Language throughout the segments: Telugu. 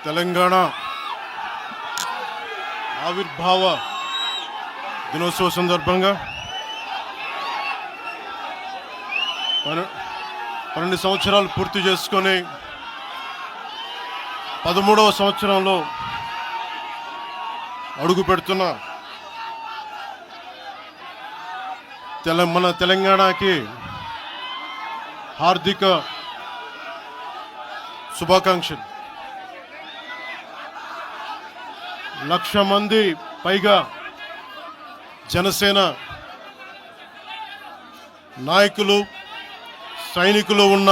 తెలంగాణ ఆవిర్భావ దినోత్సవ సందర్భంగా 12 సంవత్సరాలు పూర్తి చేసుకొని 13వ సంవత్సరంలో అడుగు పెడుతున్న మన తెలంగాణకి హార్దిక శుభాకాంక్షలు. 1,00,000 మంది పైగా జనసేన నాయకులు సైనికులు ఉన్న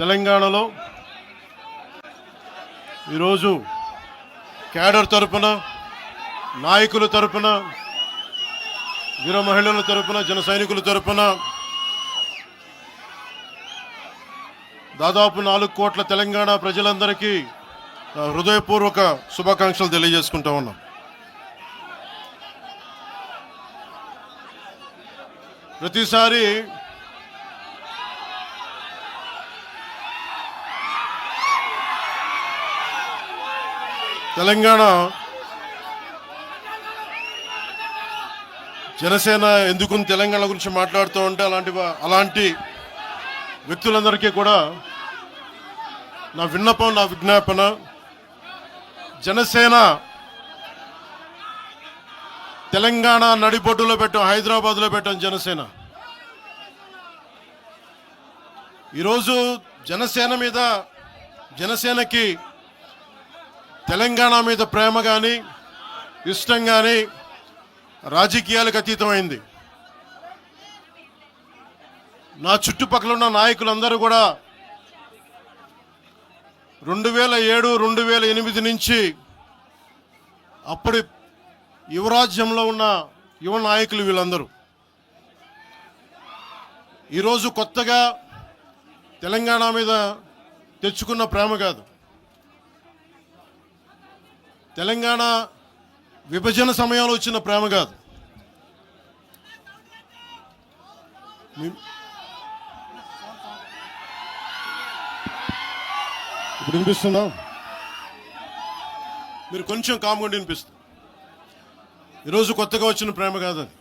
తెలంగాణలో ఈరోజు క్యాడర్ తరపున, నాయకుల తరపున, వీర మహిళల తరపున, జన సైనికుల తరపున దాదాపు 4 కోట్ల తెలంగాణ ప్రజలందరికీ హృదయపూర్వక శుభాకాంక్షలు తెలియజేసుకుంటా ఉన్నాం. ప్రతిసారి తెలంగాణ జనసేన ఎందుకు తెలంగాణ గురించి మాట్లాడుతూ ఉంటే అలాంటి వ్యక్తులందరికీ కూడా నా విన్నపం, నా విజ్ఞాపన, జనసేన తెలంగాణ నడిబొడ్డులో పెట్టాం, హైదరాబాద్లో పెట్టాం జనసేన. ఈరోజు జనసేనకి తెలంగాణ మీద ప్రేమ కానీ ఇష్టం కానీ రాజకీయాలకు అతీతమైంది. నా చుట్టుపక్కల ఉన్న నాయకులందరూ కూడా 2007, 2008 నుంచి అప్పుడు యువరాజ్యంలో ఉన్న యువ నాయకులు వీళ్ళందరూ ఈరోజు కొత్తగా తెలంగాణ మీద తెచ్చుకున్న ప్రేమ కాదు, తెలంగాణ విభజన సమయంలో వచ్చిన ప్రేమ కాదు. ఇప్పుడు వినిపిస్తుందా? మీరు కొంచెం కామ్గా వినిపిస్తుంది. ఈరోజు కొత్తగా వచ్చిన ప్రేమ కాదు అది.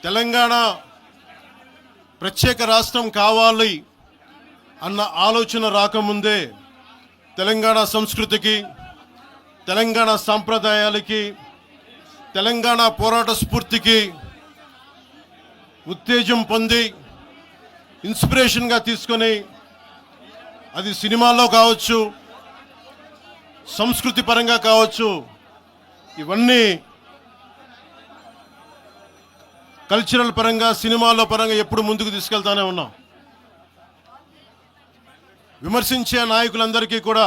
తెలంగాణ ప్రత్యేక రాష్ట్రం కావాలి అన్న ఆలోచన రాకముందే తెలంగాణ సంస్కృతికి, తెలంగాణ సాంప్రదాయాలకి, తెలంగాణ పోరాట స్ఫూర్తికి ఉత్తేజం పొంది ఇన్స్పిరేషన్గా తీసుకొని అది సినిమాల్లో కావచ్చు, సంస్కృతి పరంగా కావచ్చు, ఇవన్నీ కల్చరల్ పరంగా, సినిమాల్లో పరంగా ఎప్పుడు ముందుకు తీసుకెళ్తానే ఉన్నాం. విమర్శించే నాయకులందరికీ కూడా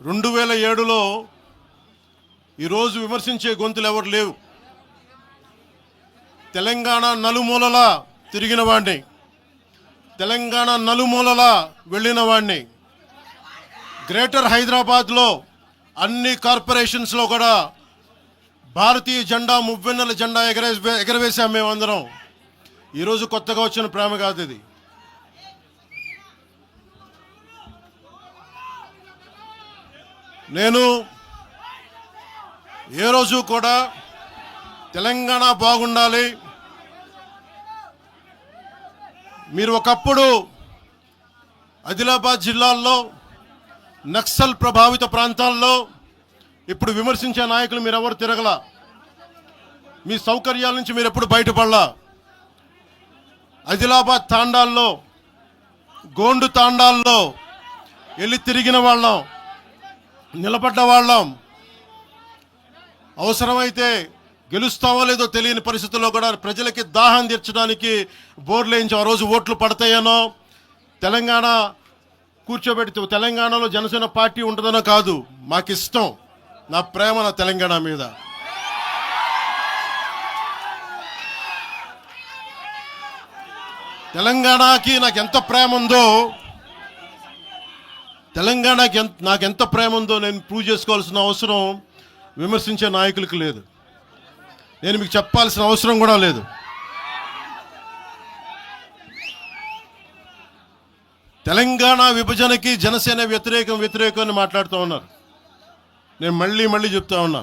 2007లో ఈరోజు విమర్శించే గొంతులు ఎవరు లేవు. తెలంగాణ నలుమూలలా తిరిగిన వాడిని, తెలంగాణ నలుమూలలా వెళ్ళిన వాడిని, గ్రేటర్ హైదరాబాద్లో అన్ని కార్పొరేషన్స్లో కూడా భారతీయ జెండా, మువ్వెన్నెల జెండా ఎగరవేశాం మేమందరం. ఈరోజు కొత్తగా వచ్చిన ప్రేమ కాదు ఇది. నేను ఏ రోజు కూడా తెలంగాణ బాగుండాలి, మీరు ఒకప్పుడు ఆదిలాబాద్ జిల్లాల్లో నక్సల్ ప్రభావిత ప్రాంతాల్లో ఇప్పుడు విమర్శించే నాయకులు మీరెవరు తిరగలా, మీ సౌకర్యాల నుంచి మీరు ఎప్పుడు బయటపడలా. ఆదిలాబాద్ తాండాల్లో, గోండు తాండాల్లో వెళ్ళి తిరిగిన వాళ్ళం, నిలబడ్డ వాళ్ళం. అవసరమైతే గెలుస్తామో లేదో తెలియని పరిస్థితుల్లో కూడా ప్రజలకి దాహం తీర్చడానికి బోర్లు వేయించి ఆ రోజు ఓట్లు పడతాయనో, తెలంగాణ కూర్చోబెడితే తెలంగాణలో జనసేన పార్టీ ఉంటుందనో కాదు, మాకు ఇష్టం, నా ప్రేమ నా తెలంగాణ మీద. తెలంగాణకి నాకు ఎంత ప్రేమ ఉందో, తెలంగాణకి నాకెంత ప్రేమ ఉందో నేను ప్రూవ్ చేసుకోవాల్సిన అవసరం విమర్శించే నాయకులకు లేదు. నేను మీకు చెప్పాల్సిన అవసరం కూడా లేదు. తెలంగాణ విభజనకి జనసేన వ్యతిరేకం అని మాట్లాడుతూ ఉన్నారు. నేను మళ్ళీ చెప్తా ఉన్నా,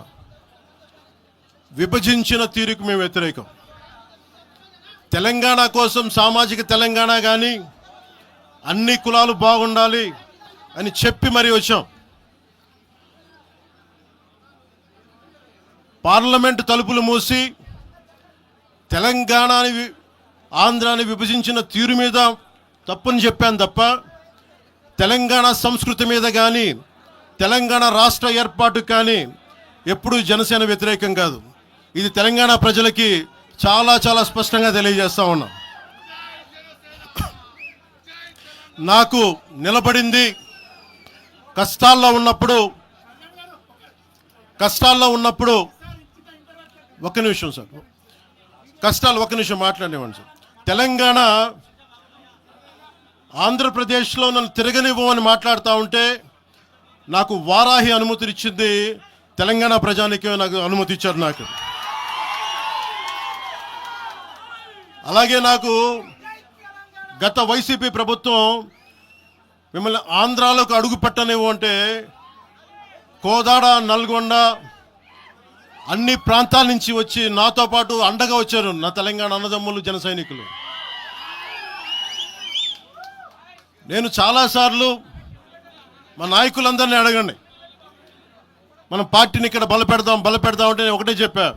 విభజించిన తీరుకు మేము వ్యతిరేకం. తెలంగాణ కోసం సామాజిక తెలంగాణ కానీ అన్ని కులాలు బాగుండాలి అని చెప్పి మరీ వచ్చాం. పార్లమెంటు తలుపులు మూసి తెలంగాణని ఆంధ్రాని విభజించిన తీరు మీద తప్పుని చెప్పాను తప్ప తెలంగాణ సంస్కృతి మీద కానీ తెలంగాణ రాష్ట్ర ఏర్పాటు కానీ ఎప్పుడూ జనసేన వ్యతిరేకం కాదు. ఇది తెలంగాణ ప్రజలకి చాలా స్పష్టంగా తెలియజేస్తా ఉన్నా. నాకు నిలబడింది కష్టాల్లో ఉన్నప్పుడు ఒక్క నిమిషం సార్, ఒక్క నిమిషం మాట్లాడేవాడిని సార్. తెలంగాణ ఆంధ్రప్రదేశ్లో నన్ను తిరగనివ్వమని మాట్లాడుతూ ఉంటే నాకు వారాహి అనుమతి ఇచ్చింది తెలంగాణ ప్రజానికి, నాకు అనుమతి ఇచ్చారు. నాకు అలాగే నాకు గత వైసీపీ ప్రభుత్వం మిమ్మల్ని ఆంధ్రాలోకి అడుగు పెట్టనివ్వు అంటే కోదాడ, నల్గొండ అన్ని ప్రాంతాల నుంచి వచ్చి నాతో పాటు అండగా వచ్చారు నా తెలంగాణ అన్నదమ్ములు, జన సైనికులు. నేను చాలాసార్లు మా నాయకులందరినీ అడగండి, మనం పార్టీని ఇక్కడ బలపెడదాం అంటే నేను ఒకటే చెప్పా,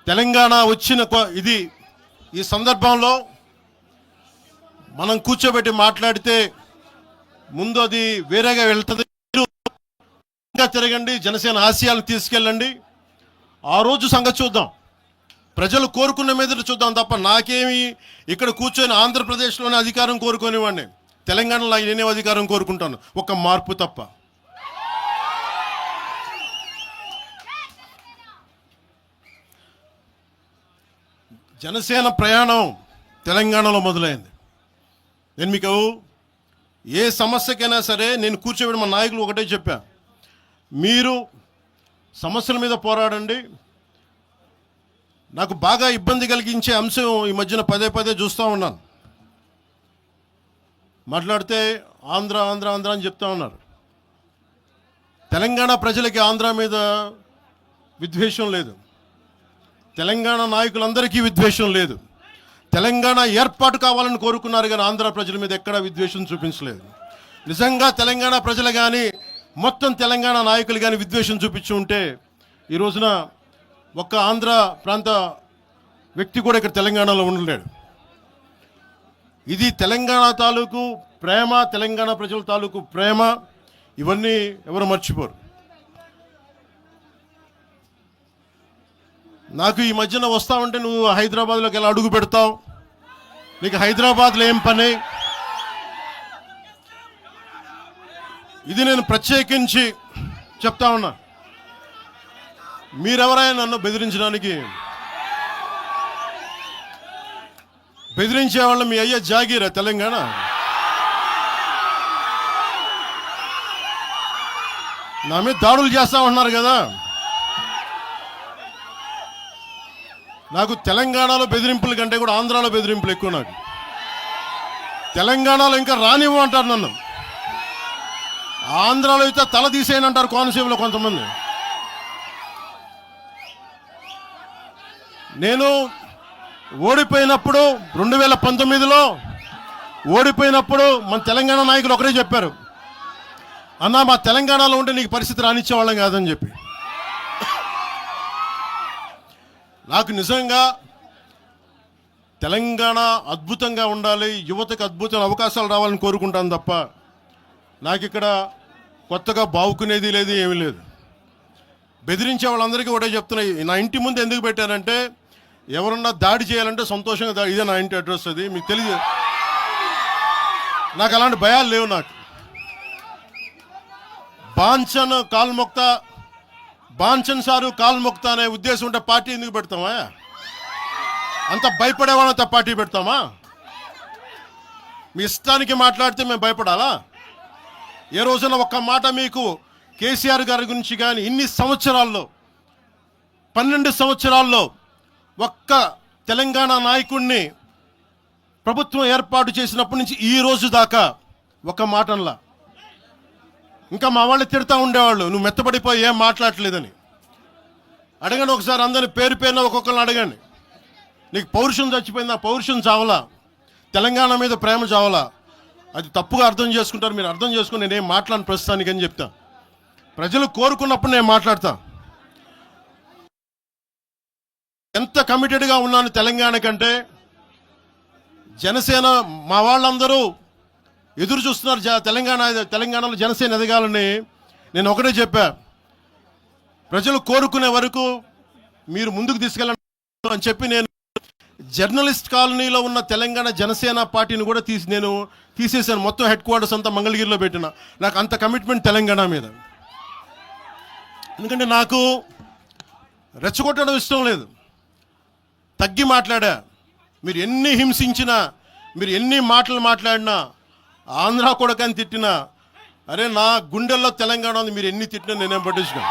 తెలంగాణ వచ్చిన ఈ సందర్భంలో మనం కూర్చోబెట్టి మాట్లాడితే ముందు అది వేరేగా వెళ్తుంది. తిరగండి, జనసేన ఆశయాలను తీసుకెళ్ళండి, ఆ రోజు సంగతి చూద్దాం, ప్రజలు కోరుకున్న మీద చూద్దాం తప్ప నాకేమి ఇక్కడ కూర్చొని ఆంధ్రప్రదేశ్లోనే అధికారం కోరుకునేవాడిని, తెలంగాణలో నేనే అధికారం కోరుకుంటాను, ఒక మార్పు తప్ప. జనసేన ప్రయాణం తెలంగాణలో మొదలైంది. నేను మీకు ఏ సమస్యకైనా సరే నేను కూర్చోబెట్టి మా నాయకులు ఒకటే చెప్పా, మీరు సమస్యల మీద పోరాడండి. నాకు బాగా ఇబ్బంది కలిగించే అంశం ఈ మధ్యన పదే చూస్తూ ఉన్నాను. మాట్లాడితే ఆంధ్ర అని చెప్తా ఉన్నారు. తెలంగాణ ప్రజలకి ఆంధ్ర మీద విద్వేషం లేదు, తెలంగాణ నాయకులందరికీ విద్వేషం లేదు. తెలంగాణ ఏర్పాటు కావాలని కోరుకున్నారు కానీ ఆంధ్ర ప్రజల మీద ఎక్కడా విద్వేషం చూపించలేదు. నిజంగా తెలంగాణ ప్రజలు కానీ మొత్తం తెలంగాణ నాయకులు కానీ విద్వేషం చూపించి ఉంటే ఈ రోజున ఒక్క ఆంధ్ర ప్రాంత వ్యక్తి కూడా ఇక్కడ తెలంగాణలో ఉండలేడు. ఇది తెలంగాణ తాలూకు ప్రేమ, తెలంగాణ ప్రజల తాలూకు ప్రేమ, ఇవన్నీ ఎవరు మర్చిపోరు. నాకు ఈ మధ్యన వస్తా ఉంటే నువ్వు హైదరాబాద్లోకి ఎలా అడుగు పెడతావు, నీకు హైదరాబాద్లో ఏం పని, ఇది నేను ప్రత్యేకించి చెప్తా ఉన్నా. మీరెవరైనా నన్ను బెదిరించే వాళ్ళు మీ అయ్యే జాగీరా తెలంగాణ? నా మీద దాడులు చేస్తా ఉన్నారు కదా. నాకు తెలంగాణలో బెదిరింపుల కంటే కూడా ఆంధ్రాలో బెదిరింపులు ఎక్కువ. నాకు తెలంగాణలో ఇంకా రానివ్వు అంటారు నన్ను, ఆంధ్రాలో అయితే తల తీసేయనంటారు కోనసీమలో కొంతమంది. నేను ఓడిపోయినప్పుడు 2019లో ఓడిపోయినప్పుడు మన తెలంగాణ నాయకులు ఒకరే చెప్పారు, అన్నా మా తెలంగాణలో ఉంటే నీకు పరిస్థితి రానిచ్చేవాళ్ళం కాదని చెప్పి. నాకు నిజంగా తెలంగాణ అద్భుతంగా ఉండాలి, యువతకు అద్భుతమైన అవకాశాలు రావాలని కోరుకుంటాను తప్ప నాకు ఇక్కడ కొత్తగా బావుకునేది లేదు, ఏమీ లేదు. బెదిరించే వాళ్ళందరికీ ఒకటే చెప్తున్నాయి, నా ఇంటి ముందు ఎందుకు పెట్టానంటే ఎవరన్నా దాడి చేయాలంటే సంతోషంగా ఇదే నా ఇంటి అడ్రస్, అది మీకు తెలియదు. నాకు అలాంటి భయాలు లేవు. నాకు బాంచన్ సారు కాల్మొక్తా అనే ఉద్దేశం ఉంటే పార్టీ ఎందుకు పెడతామా? అంత భయపడేవాళ్ళంత పార్టీ పెడతామా? మీ ఇష్టానికి మాట్లాడితే మేము భయపడాలా? ఏ రోజున ఒక్క మాట మీకు కేసీఆర్ గారి గురించి కానీ ఇన్ని సంవత్సరాల్లో 12 సంవత్సరాల్లో ఒక్క తెలంగాణ నాయకుడిని ప్రభుత్వం ఏర్పాటు చేసినప్పటి నుంచి ఈ రోజు దాకా ఒక మాటంలా. ఇంకా మా వాళ్ళు తిడతా ఉండేవాళ్ళు, నువ్వు మెత్తబడిపోయి ఏం మాట్లాడలేదని. అడగండి ఒకసారి, అందరిని పేరు పేరున ఒక్కొక్కరిని అడగండి. నీకు పౌరుషం చచ్చిపోయిందా? పౌరుషం చావలా, తెలంగాణ మీద ప్రేమ చావలా. అది తప్పుగా అర్థం చేసుకుంటారు. మీరు అర్థం చేసుకుని నేనేం మాట్లాడిన ప్రస్తుతానికి అని చెప్తా. ప్రజలు కోరుకున్నప్పుడు నేను మాట్లాడతా. ఎంత కమిటెడ్గా ఉన్నాను తెలంగాణ కంటే, జనసేన మా వాళ్ళందరూ ఎదురు చూస్తున్నారు తెలంగాణలో జనసేన ఎదగాలని. నేను ఒకటే చెప్పా, ప్రజలు కోరుకునే వరకు మీరు ముందుకు తీసుకెళ్ళండి అని చెప్పి నేను జర్నలిస్ట్ కాలనీలో ఉన్న తెలంగాణ జనసేన పార్టీని కూడా నేను తీసేశాను. మొత్తం హెడ్ క్వార్టర్స్ అంతా మంగళగిరిలో పెట్టిన. నాకు అంత కమిట్మెంట్ తెలంగాణ మీద. ఎందుకంటే నాకు రెచ్చగొట్టడం ఇష్టం లేదు, తగ్గి మాట్లాడా. మీరు ఎన్ని హింసించినా, మీరు ఎన్ని మాటలు మాట్లాడినా, ఆంధ్ర కొడకని తిట్టినా, అరే నా గుండెల్లో తెలంగాణ ఉంది, మీరు ఎన్ని తిట్టినా నేనేం పట్టించుకోను.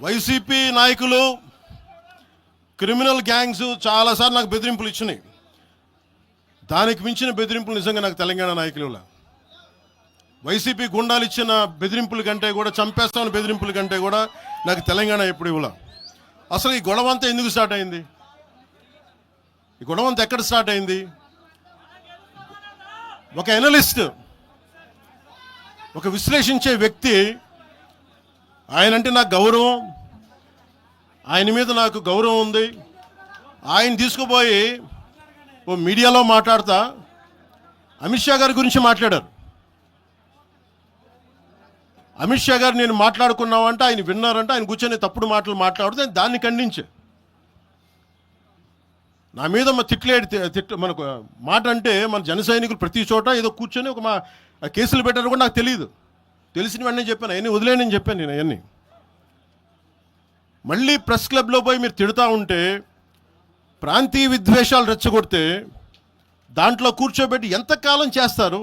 వైసీపీ నాయకులు, క్రిమినల్ గ్యాంగ్స్ చాలాసార్లు నాకు బెదిరింపులు ఇచ్చినాయి. దానికి మించిన బెదిరింపులు నిజంగా నాకు తెలంగాణ నాయకులు. వైసీపీ గుండాలు ఇచ్చిన బెదిరింపుల కంటే కూడా, చంపేస్తామని బెదిరింపుల కంటే కూడా నాకు తెలంగాణ ఎప్పుడు ఇవ్వాల. అసలు ఈ గొడవ అంతా ఎందుకు స్టార్ట్ అయింది? ఈ గొడవ అంతా ఎక్కడ స్టార్ట్ అయింది? ఒక ఎనలిస్ట్, ఒక విశ్లేషించే వ్యక్తి, ఆయనంటే నాకు గౌరవం, ఆయన మీద నాకు గౌరవం ఉంది. ఆయన తీసుకుపోయి ఓ మీడియాలో మాట్లాడతా అమిత్ షా గారి గురించి మాట్లాడారు. అమిత్ షా గారు నేను మాట్లాడుకున్నామంటే ఆయన విన్నారంటే, ఆయన కూర్చొని తప్పుడు మాటలు మాట్లాడుతూ దాన్ని ఖండించే. నా మీద మనకు మాట అంటే మన జన సైనికులు ప్రతి చోట ఏదో కూర్చొని ఒక కేసులు పెట్టారు కూడా నాకు తెలియదు. తెలిసినవన్నీ చెప్పాను, అవన్నీ వదిలేనని చెప్పాను నేను. అవన్నీ మళ్ళీ ప్రెస్ క్లబ్లో పోయి మీరు తిడుతూ ఉంటే, ప్రాంతీయ విద్వేషాలు రెచ్చగొడితే దాంట్లో కూర్చోబెట్టి ఎంతకాలం చేస్తారు?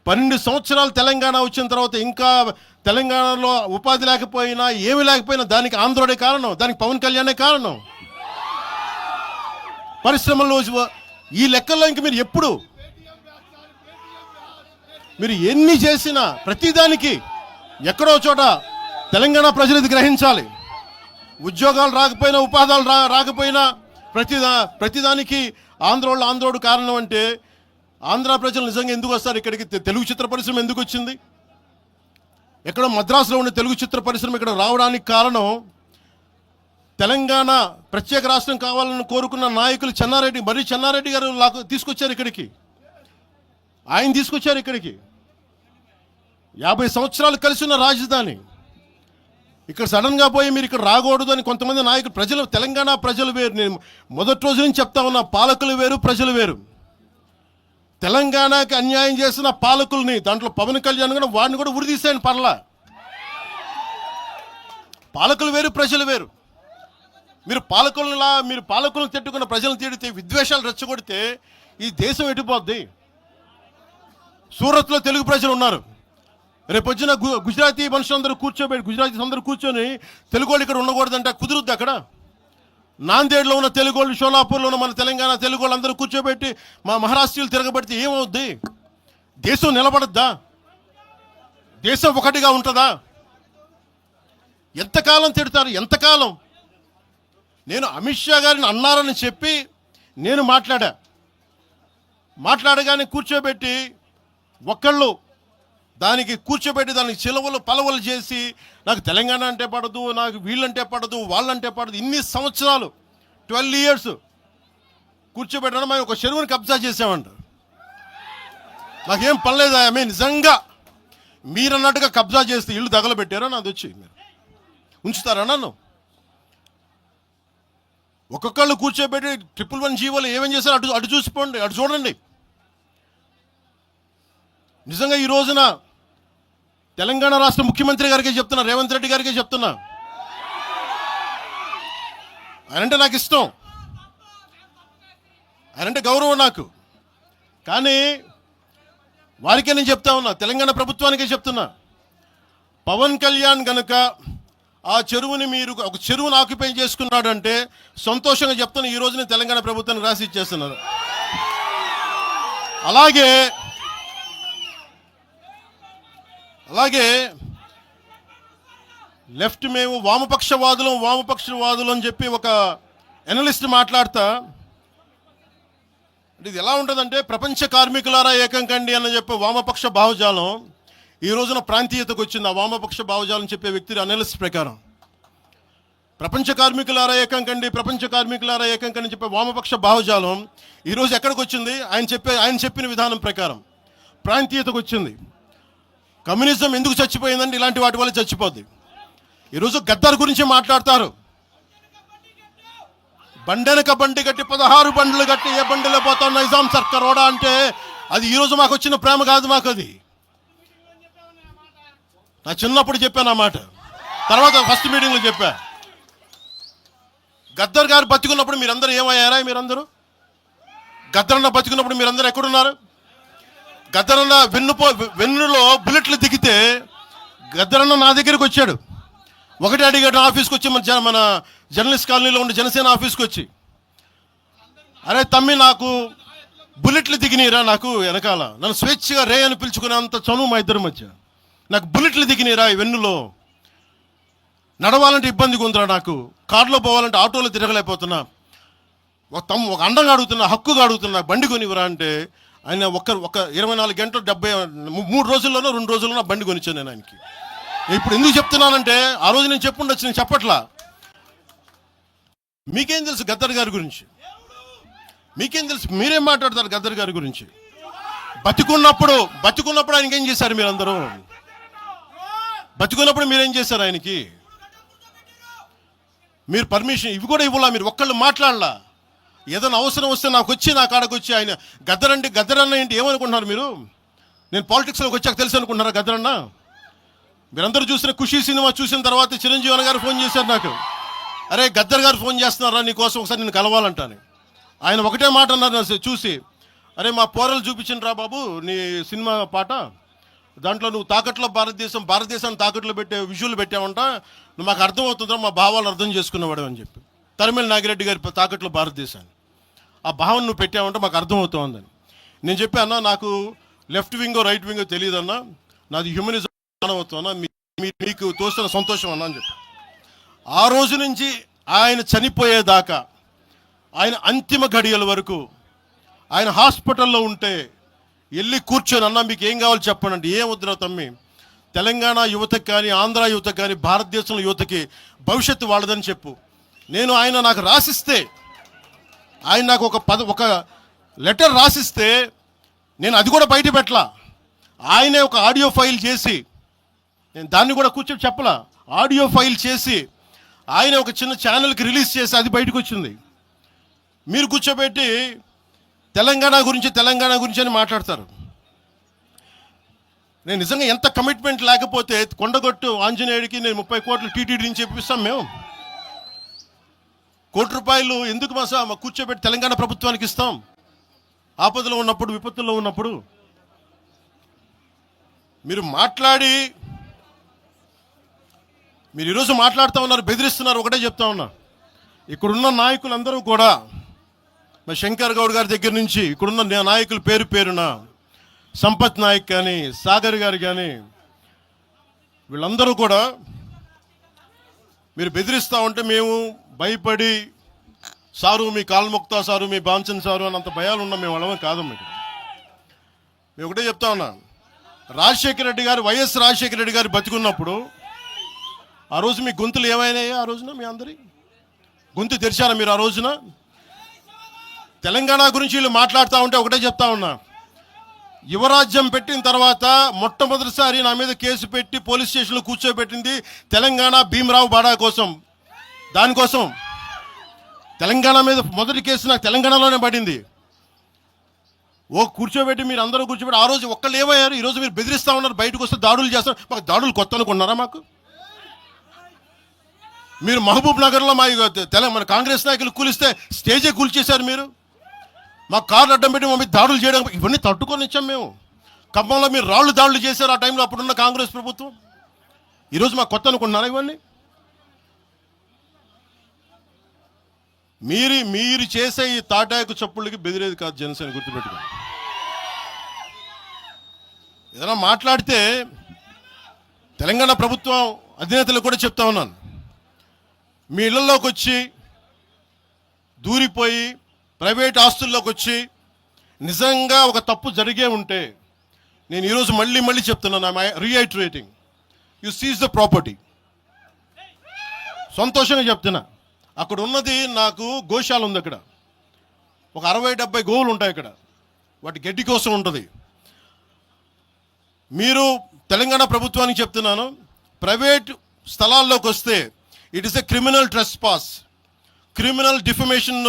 12 సంవత్సరాలు తెలంగాణ వచ్చిన తర్వాత ఇంకా తెలంగాణలో ఉపాధి లేకపోయినా, ఏమి లేకపోయినా దానికి ఆంధ్రుడే కారణం, దానికి పవన్ కళ్యాణే కారణం. పరిశ్రమల్లో ఈ లెక్కల్లో ఇంక మీరు ఎప్పుడు మీరు ఎన్ని చేసినా ప్రతిదానికి ఎక్కడో చోట తెలంగాణ ప్రజలు ఇది గ్రహించాలి. ఉద్యోగాలు రాకపోయినా, ఉపాధాలు రాకపోయినా ప్రతిదానికి ఆంధ్రోడు కారణం అంటే, ఆంధ్ర ప్రజలు నిజంగా ఎందుకు వస్తారు ఇక్కడికి? తెలుగు చిత్ర పరిశ్రమ ఎందుకు వచ్చింది? ఎక్కడో మద్రాసులో ఉన్న తెలుగు చిత్ర పరిశ్రమ ఇక్కడ రావడానికి కారణం తెలంగాణ ప్రత్యేక రాష్ట్రం కావాలని కోరుకున్న నాయకులు చెన్నారెడ్డి గారు తీసుకొచ్చారు ఇక్కడికి. ఆయన తీసుకొచ్చారు ఇక్కడికి. 50 సంవత్సరాలు కలిసి ఉన్న రాజధాని ఇక్కడ సడన్గా పోయి మీరు ఇక్కడ రాకూడదు అని కొంతమంది నాయకులు, తెలంగాణ ప్రజలు వేరు. నేను మొదటి రోజు నుంచి చెప్తా ఉన్నా, పాలకులు వేరు, ప్రజలు వేరు. తెలంగాణకి అన్యాయం చేసిన పాలకుల్ని, దాంట్లో పవన్ కళ్యాణ్ కూడా, వాడిని కూడా ఉరిదీసాను పర్లా. పాలకులు వేరు, ప్రజలు వేరు. మీరు పాలకులను తిట్టుకున్న ప్రజలను తిడితే, విద్వేషాలు రెచ్చగొడితే ఈ దేశం ఎటుపోద్ది? సూరత్లో తెలుగు ప్రజలు ఉన్నారు. రేపొచ్చిన గుజరాతీ మనుషులందరూ గుజరాతీస్ అందరూ కూర్చొని తెలుగు వాళ్ళు ఇక్కడ ఉండకూడదంటే కుదురుద్ది అక్కడ? నాందేడ్లో ఉన్న తెలుగు వాళ్ళు, షోలాపూర్లో ఉన్న మన తెలంగాణ తెలుగు వాళ్ళు అందరూ కూర్చోబెట్టి మా మహారాష్ట్రీయులు తిరగబడితే ఏమవుద్ది? దేశం నిలబడద్దా? దేశం ఒకటిగా ఉంటుందా? ఎంతకాలం తిడతారు? ఎంతకాలం? నేను అమిత్ షా గారిని అన్నారని చెప్పి నేను మాట్లాడగానే కూర్చోబెట్టి ఒక్కళ్ళు దానికి చిలవలు పలవలు చేసి, నాకు తెలంగాణ అంటే పడదు, నాకు వీళ్ళంటే పడదు, వాళ్ళంటే పడదు, ఇన్ని సంవత్సరాలు 12 years కూర్చోబెట్టడం. మేము ఒక చెరువుని కబ్జా చేసామంట. నాకేం పనిలేదా? నిజంగా మీరన్నట్టుగా కబ్జా చేస్తే ఇల్లు తగలబెట్టారా? నాది వచ్చి మీరు ఉంచుతారా నన్ను? ఒక్కొక్కళ్ళు కూర్చోబెట్టి 111 జీవోలు ఏమేం చేశారు అటు చూసిపోండి, అటు చూడండి. నిజంగా ఈ రోజున తెలంగాణ రాష్ట్ర ముఖ్యమంత్రి గారికి చెప్తున్నా, రేవంత్ రెడ్డి గారికి చెప్తున్నా, ఆయనంటే నాకు ఇష్టం, ఆయనంటే గౌరవం నాకు. కానీ వారికే నేను చెప్తా ఉన్నా, తెలంగాణ ప్రభుత్వానికే చెప్తున్నా, పవన్ కళ్యాణ్ గనుక ఆ చెరువుని మీరు ఒక చెరువును ఆక్యుపై చేసుకున్నాడంటే సంతోషంగా చెప్తాను, ఈ రోజున తెలంగాణ ప్రభుత్వానికి రాసి ఇచ్చేస్తున్నారు. అలాగే లెఫ్ట్ మేము వామపక్షవాదులు అని చెప్పి ఒక ఎనలిస్ట్ మాట్లాడతా, ఇది ఎలా ఉంటుందంటే ప్రపంచ కార్మికులారా ఏకం కండి అని చెప్పే వామపక్ష భావజాలం ఈ రోజున ప్రాంతీయతకు వచ్చింది. ఆ వామపక్ష భావజాలం చెప్పే వ్యక్తి అనలిస్ట్ ప్రకారం ప్రపంచ కార్మికులారా ఏకం కండి చెప్పే వామపక్ష భావజాలం ఈరోజు ఎక్కడికి వచ్చింది? ఆయన చెప్పిన విధానం ప్రకారం ప్రాంతీయతకు వచ్చింది. కమ్యూనిజం ఎందుకు చచ్చిపోయిందండి? ఇలాంటి వాటి వల్ల చచ్చిపోద్ది. ఈరోజు గద్దర్ గురించి మాట్లాడతారు. బండెనక బండి కట్టి 16 బండ్లు కట్టి ఏ బండిలో పోతాం నైజాం సర్కార్ ఓడా అంటే అది ఈరోజు మాకు వచ్చిన ప్రేమ కాదు. మాకు అది నా చిన్నప్పుడు చెప్పాను ఆ మాట, తర్వాత ఫస్ట్ మీటింగ్లో చెప్పా. గద్దర్ గారు బతికున్నప్పుడు మీరందరూ ఏమయ్యారా? గద్దరన్న బతికున్నప్పుడు మీరందరూ ఎక్కడున్నారు? గద్దరన్న వెన్నులో బుల్లెట్లు దిగితే గద్దరన్న నా దగ్గరికి వచ్చాడు. ఒకటి అడిగాడు ఆఫీస్కి వచ్చి, మన జర్నలిస్ట్ కాలనీలో ఉండే జనసేన ఆఫీస్కి వచ్చి, అరే తమ్మి నాకు బుల్లెట్లు దిగినీరా, నాకు వెనకాల నన్ను స్వేచ్ఛగా రే అని పిలుచుకునే అంత చనువు మా ఇద్దరి మధ్య, నాకు బుల్లెట్లు దిగినీరా ఈ వెన్నులో, నడవాలంటే ఇబ్బందిగా ఉందిరా, నాకు కారులో పోవాలంటే ఆటోలో తిరగలేకపోతున్నా, ఒక అండంగా అడుగుతున్నా, హక్కుగా అడుగుతున్నా, బండి కొనివరా అంటే ఆయన ఒక 24 గంటలు 3 రోజుల్లోనో 2 రోజుల్లోనో బండి కొనిచ్చాను నేను ఆయనకి. ఇప్పుడు ఎందుకు చెప్తున్నానంటే ఆ రోజు నేను చెప్పుండొచ్చు, నేను చెప్పట్లా. మీకేం తెలుసు గద్దర్ గారి గురించి? మీకేం తెలుసు? మీరేం మాట్లాడతారు గద్దర్ గారి గురించి? బతికున్నప్పుడు ఆయనకి ఏం చేశారు? మీరందరూ బతికున్నప్పుడు మీరేం చేశారు ఆయనకి? మీరు పర్మిషన్ ఇవి కూడా ఇవ్వాలా? మీరు ఒక్కళ్ళు మాట్లాడలా? ఏదైనా అవసరం వస్తే నా కాడకు వచ్చి ఆయన గద్దరన్న ఏంటి ఏమనుకుంటున్నారు మీరు? నేను పాలిటిక్స్లోకి వచ్చాక తెలుసు అనుకుంటున్నారా గద్దరన్న? మీరందరూ చూసిన ఖుషీ సినిమా చూసిన తర్వాత చిరంజీవి గారు ఫోన్ చేశారు నాకు, అరే గద్దర్ గారు ఫోన్ చేస్తున్నారా నీకోసం, ఒకసారి నేను కలవాలంటాను. ఆయన ఒకటే మాట అన్నారు చూసి, అరే మా పోరలు చూపించిన బాబు నీ సినిమా పాట, దాంట్లో నువ్వు తాకట్లో భారతదేశాన్ని తాకట్లో పెట్టే విజువల్ పెట్టావంట, నువ్వు మాకు అర్థమవుతుందా, మా భావాలు అర్థం చేసుకునేవాడు అని చెప్పి. తరిమేల నాగిరెడ్డి గారి తాకట్లో భారతదేశాన్ని ఆ భావన నువ్వు పెట్టావంటే మాకు అర్థమవుతుందని నేను చెప్పాను. నాకు లెఫ్ట్ వింగో రైట్ వింగో తెలియదన్నా, నాది హ్యూమనిజం అవుతున్నా, మీకు తోస్తున్న సంతోషం అన్నా అని చెప్పి. ఆ రోజు నుంచి ఆయన చనిపోయేదాకా, ఆయన అంతిమ ఘడియల వరకు ఆయన హాస్పిటల్లో ఉంటే వెళ్ళి కూర్చొని, అన్నా మీకు ఏం కావాలో చెప్పండి అంటే, ఏం వద్దురా తమ్మి, తెలంగాణ యువతకి కానీ ఆంధ్ర యువతకి కానీ భారతదేశంలో యువతకి భవిష్యత్తు వాళ్ళదని చెప్పు. ఆయన నాకు రాసిస్తే, ఆయన నాకు ఒక లెటర్ రాసిస్తే నేను అది కూడా బయట పెట్టలా. ఆయనే ఒక ఆడియో ఫైల్ చేసి, నేను దాన్ని కూడా కూర్చొని చెప్పలా, ఆడియో ఫైల్ చేసి ఆయన ఒక చిన్న ఛానల్కి రిలీజ్ చేసి అది బయటకు వచ్చింది. మీరు కూర్చోబెట్టి తెలంగాణ గురించి అని మాట్లాడతారు. నేను నిజంగా ఎంత కమిట్మెంట్ లేకపోతే కొండగొట్టు ఆంజనేయుడికి నేను 30 కోట్లు టీటీడీ నుంచి చెప్పిస్తాం. మేము ₹1 కోటి ఎందుకు మా కూర్చోబెట్టి తెలంగాణ ప్రభుత్వానికి ఇస్తాం? ఆపదలో ఉన్నప్పుడు, విపత్తుల్లో ఉన్నప్పుడు మీరు మాట్లాడి, మీరు ఈరోజు మాట్లాడుతూ ఉన్నారు, బెదిరిస్తున్నారు. ఒకటే చెప్తా ఉన్నా, ఇక్కడున్న నాయకులందరూ కూడా, మా శంకర్ గౌడ్ గారి దగ్గర నుంచి ఇక్కడున్న నాయకులు పేరున సంపత్ నాయక్ కానీ, సాగర్ గారు కానీ, వీళ్ళందరూ కూడా మీరు బెదిరిస్తూ ఉంటే మేము భయపడి, సారు మీ కాల్మొక్తా సారు, మీ బాంచన్ సారు అన్నంత భయాలు ఉన్నాం. మేము వాళ్ళమే కాదు. మేము ఒకటే చెప్తా ఉన్నా, వైఎస్ రాజశేఖర రెడ్డి గారు బతికున్నప్పుడు ఆ రోజు మీ గొంతులు ఏమైనాయి? ఆ రోజున మీ అందరి గొంతు తెరిచారా మీరు? ఆ రోజున తెలంగాణ గురించి వీళ్ళు మాట్లాడుతూ ఉంటే ఒకటే చెప్తా ఉన్నా, యువరాజ్యం పెట్టిన తర్వాత మొట్టమొదటిసారి నా మీద కేసు పెట్టి పోలీస్ స్టేషన్లో కూర్చోబెట్టింది తెలంగాణ భీమరావు బాడా కోసం. దానికోసం తెలంగాణ మీద మొదటి కేసు నాకు తెలంగాణలోనే పడింది. కూర్చోబెట్టి మీరు అందరూ కూర్చోబెట్టి ఆ రోజు ఒక్కళ్ళు ఏమయ్యారు? ఈరోజు మీరు బెదిరిస్తూ ఉన్నారు, బయటకు వస్తే దాడులు చేస్తారు. మాకు దాడులు కొత్త అనుకున్నారా? మాకు మీరు మహబూబ్ నగర్లో మన కాంగ్రెస్ నాయకులు కూలిస్తే స్టేజే కూల్చేశారు. మీరు మా కార్లు అడ్డం పెట్టి మమ్మల్ని దాడులు చేయడం, ఇవన్నీ తట్టుకొని ఇచ్చాం మేము. ఖమ్మంలో మీరు రాళ్ళు దాడులు చేశారు ఆ టైంలో, అప్పుడున్న కాంగ్రెస్ ప్రభుత్వం. ఈరోజు మాకు కొత్త అనుకుంటున్నారా? ఇవన్నీ మీరు చేసే ఈ తాటాకు చప్పుళ్ళకి బెదిరేది కాదు జనసేన, గుర్తుపెట్టుకోండి. ఏదైనా మాట్లాడితే తెలంగాణ ప్రభుత్వం అధినేతలు కూడా చెప్తా ఉన్నాను, మీ ఇళ్లలోకి వచ్చి దూరిపోయి ప్రైవేట్ ఆస్తుల్లోకి వచ్చి నిజంగా ఒక తప్పు జరిగే ఉంటే, నేను ఈరోజు మళ్ళీ చెప్తున్నాను, రీఐటరేటింగ్, యు సీజ్ ద ప్రాపర్టీ. సంతోషంగా చెప్తున్నా. అక్కడ ఉన్నది నాకు గోశాల ఉంది, అక్కడ ఒక 60-70 గోవులు ఉంటాయి అక్కడ, వాటి గడ్డి కోసం ఉంటుంది. మీరు తెలంగాణ ప్రభుత్వానికి చెప్తున్నాను, ప్రైవేట్ స్థలాల్లోకి వస్తే it is a criminal trespass, criminal defamation,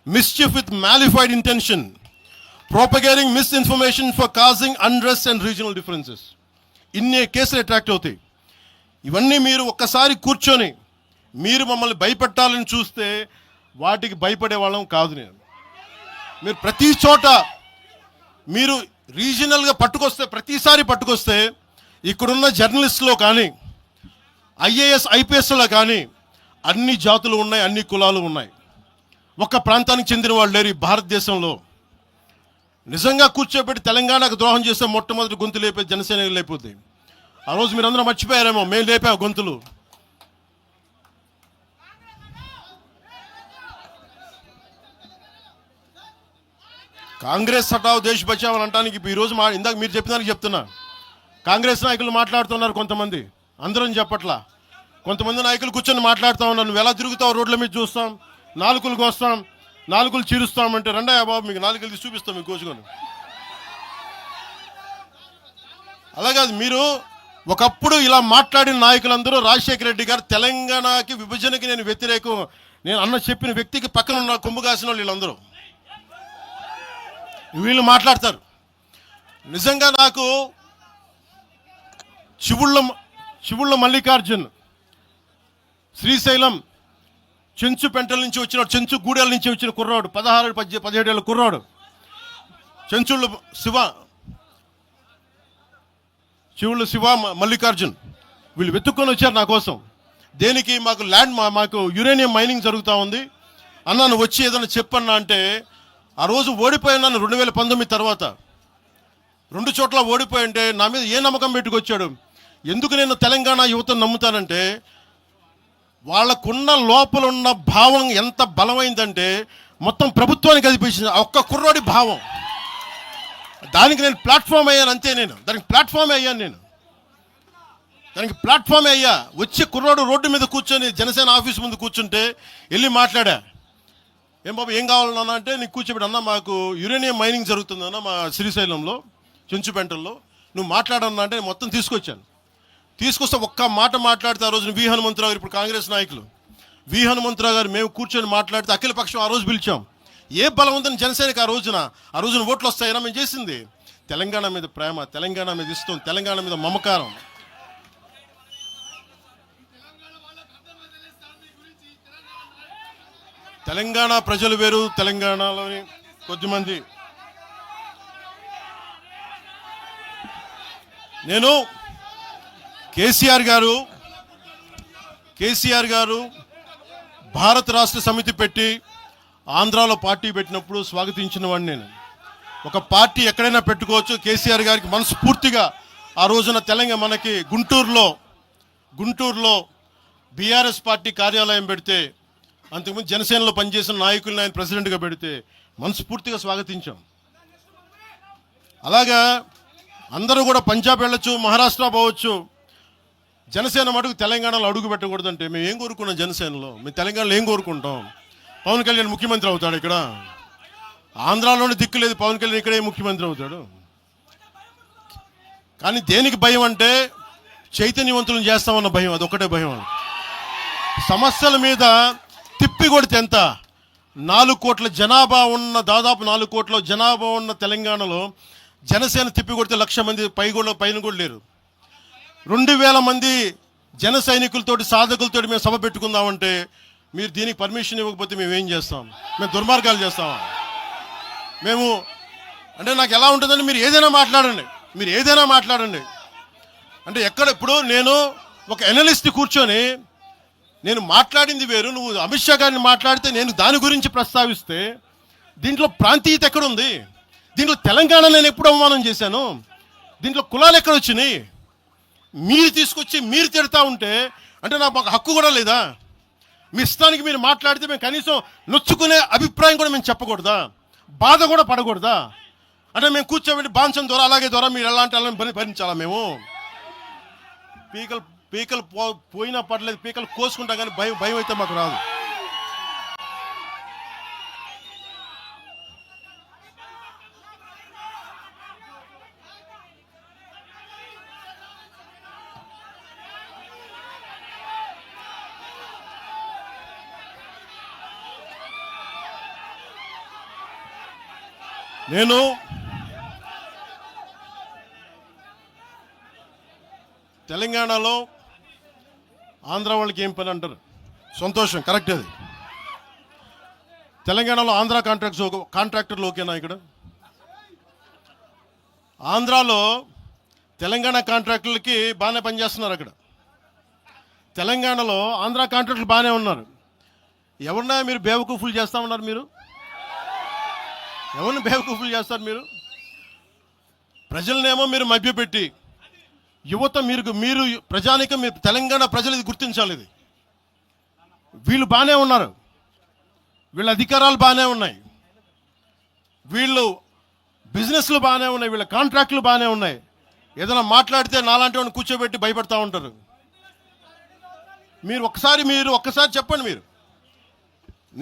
mischief with mala fide intention, propagating misinformation for causing unrest and regional differences. ఇన్ని కేసులు అట్రాక్ట్ అవుతాయి. ఇవన్నీ మీరు ఒక్కసారి కూర్చొని మీరు మమ్మల్ని భయపెట్టాలని చూస్తే వాటికి భయపడే వాళ్ళం కాదు. మీరు ప్రతి చోట మీరు రీజనల్గా ప్రతిసారి పట్టుకొస్తే ఇక్కడున్న జర్నలిస్టులో కానీ ఐఏఎస్ ఐపీఎస్లో కానీ అన్ని జాతులు ఉన్నాయి, అన్ని కులాలు ఉన్నాయి. ఒక్క ప్రాంతానికి చెందిన వాళ్ళు లేరు ఈ భారతదేశంలో. నిజంగా కూర్చోబెట్టి తెలంగాణకు ద్రోహం చేస్తే మొట్టమొదటి గొంతు లేపే జనసేన లేకపోతే. ఆ రోజు మీరు అందరూ మర్చిపోయారేమో, మేము లేపాం గొంతులు. కాంగ్రెస్ హటావ్ దేశ్ బచావ్ అని అంటానికి ఈరోజు ఇందాక మీరు చెప్పినానికి చెప్తున్నా. కాంగ్రెస్ నాయకులు మాట్లాడుతున్నారు కొంతమంది, అందరం చెప్పట్లా. కొంతమంది నాయకులు కూర్చొని మాట్లాడుతూ ఉన్నారు, నువ్వు ఎలా తిరుగుతావు, రోడ్ల మీద చూస్తాం, నాలుకలకు వస్తాం, నాలుకలు చీరుస్తామంటే రండయ్యా బాబు మీకు నాలుకలు తీసి చూపిస్తాం మీకు కోసుకొని. అలాగే మీరు ఒకప్పుడు ఇలా మాట్లాడిన నాయకులందరూ రాజశేఖర రెడ్డి గారు తెలంగాణకి విభజనకి నేను వ్యతిరేకం నేను అన్న చెప్పిన వ్యక్తికి పక్కన ఉన్న కొమ్ము కాసిన వాళ్ళు వీళ్ళందరూ మాట్లాడతారు. నిజంగా నాకు చివుళ్ళ మల్లికార్జున్ శ్రీశైలం చెంచు పెంటల నుంచి వచ్చిన చెంచు గూడెల నుంచి వచ్చిన కుర్రాడు, 16-17 ఏళ్ళ కుర్రాడు, చివుళ్ళ శివ మల్లికార్జున్, వీళ్ళు వెతుక్కొని వచ్చారు నా కోసం. దేనికి? మాకు యురేనియం మైనింగ్ జరుగుతూ ఉంది అన్నా, నువ్వు వచ్చి ఏదైనా చెప్పన్నా అంటే, ఆ రోజు ఓడిపోయినాను 2019 తర్వాత 2 చోట్ల ఓడిపోయి అంటే నా మీద ఏ నమ్మకం పెట్టుకొచ్చాడు. ఎందుకు నేను తెలంగాణ యువతను నమ్ముతానంటే, వాళ్ళకున్న లోపల ఉన్న భావం ఎంత బలమైందంటే మొత్తం ప్రభుత్వానికి కనిపించింది ఒక్క కుర్రోడి భావం. దానికి నేను ప్లాట్ఫామ్ అయ్యాను అంతే. దానికి ప్లాట్ఫామ్ అయ్యా. వచ్చి కుర్రోడు రోడ్డు మీద కూర్చొని జనసేన ఆఫీస్ ముందు కూర్చుంటే వెళ్ళి మాట్లాడా, ఏం బాబు ఏం కావాలన్నా అంటే, నీకు కూర్చోబెట్టి అన్న మాకు యురేనియం మైనింగ్ జరుగుతుందన్న మా శ్రీశైలంలో చెంచుపెంటల్లో, నువ్వు మాట్లాడన్నా అంటే మొత్తం తీసుకొస్తే ఒక్క మాట మాట్లాడితే, ఆ రోజున వి హనుమంతరావు గారు, ఇప్పుడు కాంగ్రెస్ నాయకులు వి హనుమంతరావు గారు, మేము కూర్చొని మాట్లాడితే అఖిల పక్షం ఆ రోజు పిలిచాం. ఏ బలం ఉందని జనసేనకి ఆ రోజున ఓట్లు వస్తాయన్నా. మేము చేసింది తెలంగాణ మీద ప్రేమ, తెలంగాణ మీద ఇష్టం, తెలంగాణ మీద మమకారం. తెలంగాణ ప్రజలు వేరు, తెలంగాణలోని కొద్దిమంది. నేను కేసీఆర్ గారు భారత రాష్ట్ర సమితి పెట్టి ఆంధ్రాలో పార్టీ పెట్టినప్పుడు స్వాగతించిన వాడిని నేను. ఒక పార్టీ ఎక్కడైనా పెట్టుకోవచ్చు. కేసీఆర్ గారికి మనస్ఫూర్తిగా ఆ రోజున మనకి గుంటూరులో బీఆర్ఎస్ పార్టీ కార్యాలయం పెడితే, అంతకుముందు జనసేనలో పనిచేసిన నాయకులను ఆయన ప్రెసిడెంట్గా పెడితే మనస్ఫూర్తిగా స్వాగతించాం. అలాగా అందరూ కూడా పంజాబ్ వెళ్ళొచ్చు, మహారాష్ట్ర పోవచ్చు, జనసేన మటుకు తెలంగాణలో అడుగు పెట్టకూడదంటే మేము ఏం కోరుకున్నాం? జనసేనలో మేము తెలంగాణలో ఏం కోరుకుంటాం? పవన్ కళ్యాణ్ ముఖ్యమంత్రి అవుతాడు ఇక్కడ. ఆంధ్రాలోనే దిక్కు లేదు, పవన్ కళ్యాణ్ ఇక్కడే ముఖ్యమంత్రి అవుతాడు. కానీ దేనికి భయం అంటే, చైతన్యవంతులను చేస్తామన్న భయం, అదొక్కటే భయం. సమస్యల మీద తిప్పి కొడితే ఎంత? 4 కోట్ల జనాభా ఉన్న, దాదాపు 4 కోట్ల జనాభా ఉన్న తెలంగాణలో జనసేన తిప్పి కొడితే 1,00,000 మంది పైన కూడా లేరు. 2,000 మంది జన సైనికులతోటి, సాధకులతోటి మేము సభ పెట్టుకుందామంటే, మీరు దీనికి పర్మిషన్ ఇవ్వకపోతే మేము ఏం చేస్తాం? మేము దుర్మార్గాలు చేస్తామా? మేము అంటే నాకు ఎలా ఉంటుందంటే, మీరు ఏదైనా మాట్లాడండి అంటే ఎక్కడ. ఇప్పుడు నేను ఒక ఎనలిస్ట్ కూర్చొని నేను మాట్లాడింది వేరు, నువ్వు అమిత్ షా గారిని మాట్లాడితే నేను దాని గురించి ప్రస్తావిస్తే దీంట్లో ప్రాంతీయత ఎక్కడుంది? దీంట్లో తెలంగాణ నేను ఎప్పుడు అవమానం చేశాను? దీంట్లో కులాలు ఎక్కడ వచ్చినాయి? మీరు తీసుకొచ్చి మీరు తిడతా ఉంటే అంటే నాకు ఒక హక్కు కూడా లేదా? మీ ఇష్టానికి మీరు మాట్లాడితే మేము కనీసం నొచ్చుకునే అభిప్రాయం కూడా మేము చెప్పకూడదా? బాధ కూడా పడకూడదా? అంటే మేము కూర్చోబెట్టి బాంచం ద్వారా అలాగే ద్వారా మీరు ఎలాంటి వాళ్ళని భరించాలా? మేము పీకలు పోయినా పడలేదు, పీకలు కోసుకుంటాం, కానీ భయం అయితే మాకు రాదు. నేను తెలంగాణలో ఆంధ్ర వాళ్ళకి ఏం పని అంటారు, సంతోషం, కరెక్ట్. అది తెలంగాణలో ఆంధ్ర కాంట్రాక్టర్లు ఓకేనా? ఇక్కడ ఆంధ్రాలో తెలంగాణ కాంట్రాక్టర్లకి బాగానే పనిచేస్తున్నారు. అక్కడ తెలంగాణలో ఆంధ్ర కాంట్రాక్టర్లు బాగానే ఉన్నారు. ఎవరన్నా మీరు బేవకూఫులు చేస్తా ఉన్నారు? మీరు ఎవరిని బేవకూఫులు చేస్తారు? మీరు ప్రజలనేమో మీరు మభ్యపెట్టి, యువత మీరు ప్రజానికం, మీరు తెలంగాణ ప్రజలు ఇది గుర్తించాలి. ఇది వీళ్ళు బాగానే ఉన్నారు, వీళ్ళ అధికారాలు బాగానే ఉన్నాయి, వీళ్ళు బిజినెస్లు బాగానే ఉన్నాయి, వీళ్ళ కాంట్రాక్టులు బాగానే ఉన్నాయి. ఏదైనా మాట్లాడితే నాలాంటి వాడిని కూర్చోబెట్టి భయపడతా ఉంటారు. మీరు ఒక్కసారి చెప్పండి, మీరు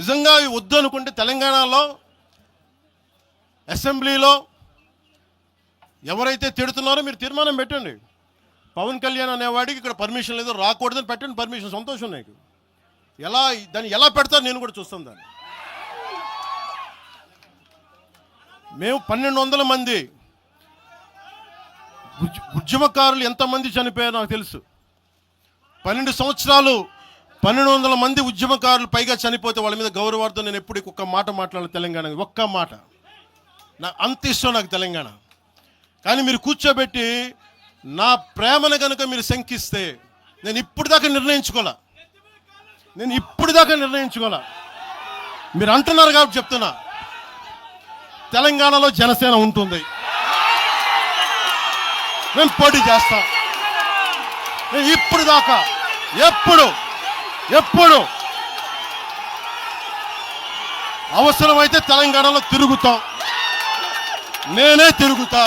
నిజంగా వద్దు అనుకుంటే తెలంగాణలో అసెంబ్లీలో ఎవరైతే తిడుతున్నారో మీరు తీర్మానం పెట్టండి. పవన్ కళ్యాణ్ అనేవాడికి ఇక్కడ పర్మిషన్ లేదు, రాకూడదని పెట్టండి పర్మిషన్. సంతోషం నాకు. దాన్ని ఎలా పెడతారు నేను కూడా చూస్తాను. దాన్ని మేము 1200 మంది ఉద్యమకారులు ఎంతమంది చనిపోయారో నాకు తెలుసు. 12 సంవత్సరాలు 1200 మంది ఉద్యమకారులు పైగా చనిపోతే వాళ్ళ మీద గౌరవార్థం నేను ఎప్పుడు ఒక్క మాట మాట్లాడాలి తెలంగాణ, ఒక్క మాట. నాకు అంత ఇష్టం నాకు తెలంగాణ. కానీ మీరు కూర్చోబెట్టి నా ప్రేమను కనుక మీరు శంకిస్తే నేను ఇప్పుడు దాకా నిర్ణయించుకోలే. మీరు అంటున్నారు కాబట్టి చెప్తున్నా, తెలంగాణలో జనసేన ఉంటుంది, మేము పోటీ చేస్తాం. నేను ఇప్పుడు దాకా ఎప్పుడు అవసరమైతే తెలంగాణలో తిరుగుతాం. నేనే తిరుగుతా,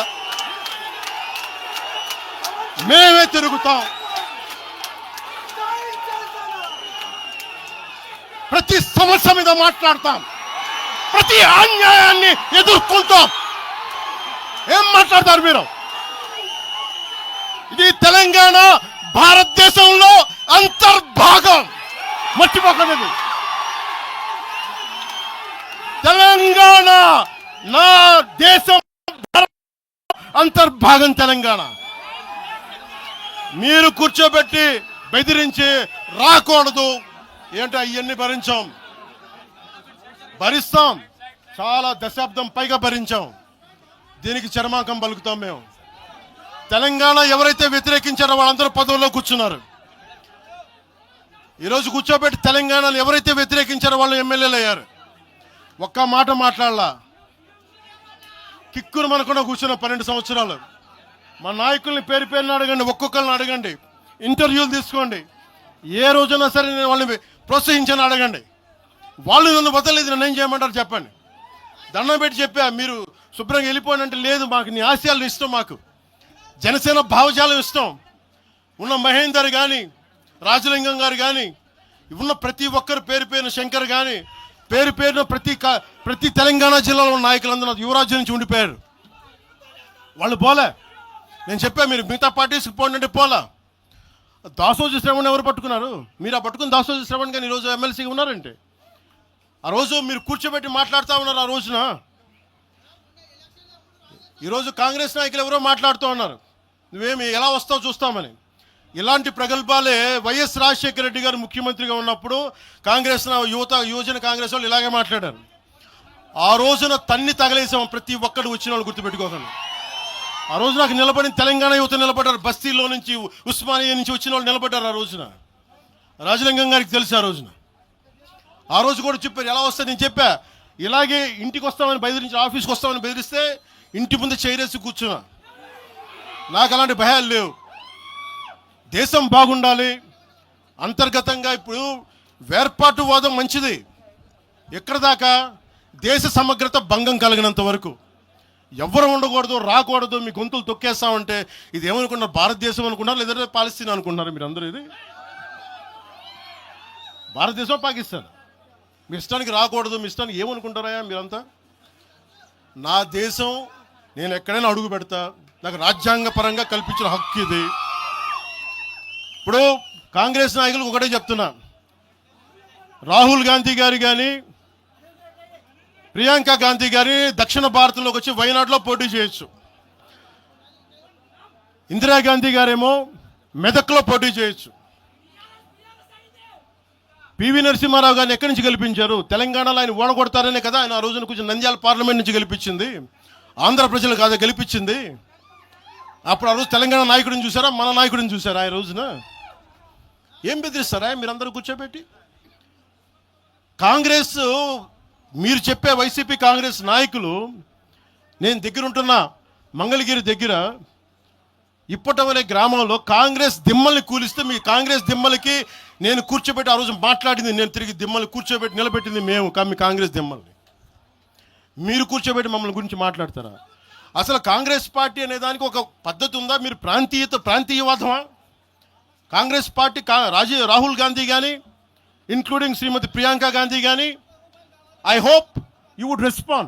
మేమే తిరుగుతాం. ప్రతి సమస్య మీద మాట్లాడతాం, ప్రతి అన్యాయాన్ని ఎదుర్కొంటాం. ఏం మాట్లాడతారు మీరు? ఇది తెలంగాణ భారతదేశంలో అంతర్భాగం, మర్చిపోకండి. తెలంగాణ నా దేశం అంతర్భాగం తెలంగాణ. మీరు కూర్చోబెట్టి బెదిరించి రాకూడదు ఏంటో అవన్నీ భరిస్తాం. చాలా దశాబ్దం పైగా భరించాం. దీనికి చర్మాంకం పలుకుతాం మేము. తెలంగాణ ఎవరైతే వ్యతిరేకించారో వాళ్ళందరూ పదవుల్లో కూర్చున్నారు. ఈరోజు కూర్చోబెట్టి తెలంగాణను ఎవరైతే వ్యతిరేకించారో వాళ్ళు ఎమ్మెల్యేలు అయ్యారు. ఒక్క మాట మాట్లాడలా, కిక్కును మనకుండా కూర్చున్న 12 సంవత్సరాలు. మా నాయకుల్ని పేరుని అడగండి, ఒక్కొక్కరిని అడగండి, ఇంటర్వ్యూలు తీసుకోండి. ఏ రోజైనా సరే నేను వాళ్ళని ప్రోత్సహించని అడగండి. వాళ్ళు నన్ను వదలలేదు, నన్ను ఏం చేయమంటారు చెప్పండి. దండం పెట్టి చెప్పా, మీరు శుభ్రంగా వెళ్ళిపోండి అంటే లేదు, మాకు నీ ఆశయాలు ఇష్టం, మాకు జనసేన భావజాలం ఇష్టం. ఉన్న మహేందర్ కానీ, రాజలింగం గారు కానీ, ఉన్న ప్రతి ఒక్కరు పేరున శంకర్ కానీ, పేరున ప్రతి తెలంగాణ జిల్లాలో ఉన్న నాయకులందరూ యువరాజ్యం నుంచి ఉండిపోయారు. వాళ్ళు పోలే. నేను చెప్పా, మీరు మిగతా పార్టీస్కి పోండి అంటే పోలా. దాసోజు శ్రవణ్ ఎవరు పట్టుకున్నారు? మీరు ఆ పట్టుకుని దాసోజు శ్రవణ్ కానీ ఈరోజు ఎమ్మెల్సీగా ఉన్నారంటే, ఆ రోజు మీరు కూర్చోబెట్టి మాట్లాడుతూ ఉన్నారు. ఆ రోజున ఈరోజు కాంగ్రెస్ నాయకులు ఎవరో మాట్లాడుతూ ఉన్నారు, నువ్వేమి ఎలా వస్తావు చూస్తామని. ఇలాంటి ప్రగల్భాలే వైఎస్ రాజశేఖర రెడ్డి గారు ముఖ్యమంత్రిగా ఉన్నప్పుడు కాంగ్రెస్ యువజన కాంగ్రెస్ వాళ్ళు ఇలాగే మాట్లాడారు. ఆ రోజున తన్ని తగలేసాం ప్రతి ఒక్కడు వచ్చిన వాళ్ళు, గుర్తుపెట్టుకోకండి. ఆ రోజు నాకు నిలబడిన తెలంగాణ యువత నిలబడ్డారు. బస్తీలో నుంచి, ఉస్మానియా నుంచి వచ్చిన వాళ్ళు నిలబడ్డారు. ఆ రోజున రాజలింగం గారికి తెలుసు ఆ రోజు కూడా చెప్పారు ఎలా వస్తా. నేను చెప్పా ఇలాగే ఇంటికి వస్తామని బెదిరించి, ఆఫీస్కి వస్తామని బెదిరిస్తే ఇంటి ముందు చైరేసి కూర్చున్నా. నాకు అలాంటి భయాలు లేవు. దేశం బాగుండాలి. అంతర్గతంగా ఇప్పుడు వేర్పాటువాదం మంచిది. ఎక్కడ దాకా దేశ సమగ్రత భంగం కలిగినంత వరకు ఎవరు ఉండకూడదు, రాకూడదు, మీ గొంతులు తొక్కేస్తామంటే ఇది ఏమనుకున్నారు? భారతదేశం అనుకున్నారు లేదా పాలస్తీనా అనుకుంటున్నారు? మీరు అందరూ ఇది భారతదేశం పాకిస్తాన్. మీ ఇష్టానికి రాకూడదు, మీ ఇష్టానికి ఏమనుకుంటారా మీరంతా? నా దేశం, నేను ఎక్కడైనా అడుగు పెడతా. నాకు రాజ్యాంగ పరంగా కల్పించిన హక్కు ఇది. ఇప్పుడు కాంగ్రెస్ నాయకులకు ఒకటే చెప్తున్నా, రాహుల్ గాంధీ గారు కానీ ప్రియాంక గాంధీ గారి దక్షిణ భారతంలోకి వచ్చి వైనాడులో పోటీ చేయొచ్చు. ఇందిరాగాంధీ గారేమో మెదక్లో పోటీ చేయొచ్చు. పివి నరసింహారావు గారిని ఎక్కడి నుంచి గెలిపించారు? తెలంగాణలో ఆయన ఓడగొడతారనే కదా ఆయన ఆ రోజున కొంచెం నంద్యాల పార్లమెంట్ నుంచి గెలిపించింది. ఆంధ్ర ప్రజలు కాదా గెలిపించింది? అప్పుడు ఆ రోజు తెలంగాణ నాయకుడిని చూసారా, మన నాయకుడిని చూసారా? ఆ రోజున ఏం బెదిరిస్తారా మీరందరూ కూర్చోబెట్టి? కాంగ్రెస్, మీరు చెప్పే వైసీపీ కాంగ్రెస్ నాయకులు, నేను దగ్గరుంటున్న మంగళగిరి దగ్గర ఇప్పటవలే గ్రామంలో కాంగ్రెస్ దిమ్మల్ని కూలిస్తే మీ కాంగ్రెస్ దిమ్మలకి నేను కూర్చోబెట్టి ఆ రోజు మాట్లాడింది, నేను తిరిగి దిమ్మల్ని కూర్చోబెట్టి నిలబెట్టింది మేము, మీ కాంగ్రెస్ దిమ్మల్ని. మీరు కూర్చోబెట్టి మమ్మల్ని గురించి మాట్లాడతారా? అసలు కాంగ్రెస్ పార్టీ అనే దానికి ఒక పద్ధతి ఉందా? మీరు ప్రాంతీయవాదమా? కాంగ్రెస్ పార్టీ రాహుల్ గాంధీ కానీ ఇంక్లూడింగ్ శ్రీమతి ప్రియాంక గాంధీ కానీ, I hope you would respond.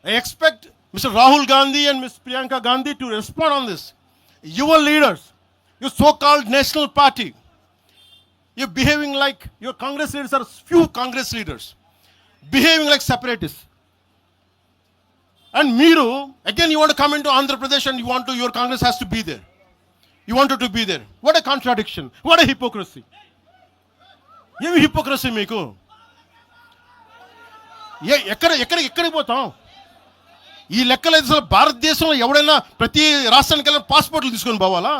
I expect Mr. Rahul Gandhi and Ms. Priyanka Gandhi to respond on this. Your leaders, your so-called national party, you're behaving like your Congress leaders are few Congress leaders, behaving like separatists. And Meeru, again you want to come into Andhra Pradesh and your Congress has to be there. You wanted to be there. What a contradiction. What a hypocrisy. ఏమి హిపోక్రసీ మీకు? ఎక్కడికి పోతాం? ఈ లెక్కలు అసలు భారతదేశంలో ఎవడైనా ప్రతి రాష్ట్రానికి వెళ్ళిన పాస్పోర్ట్లు తీసుకొని పోవాలా?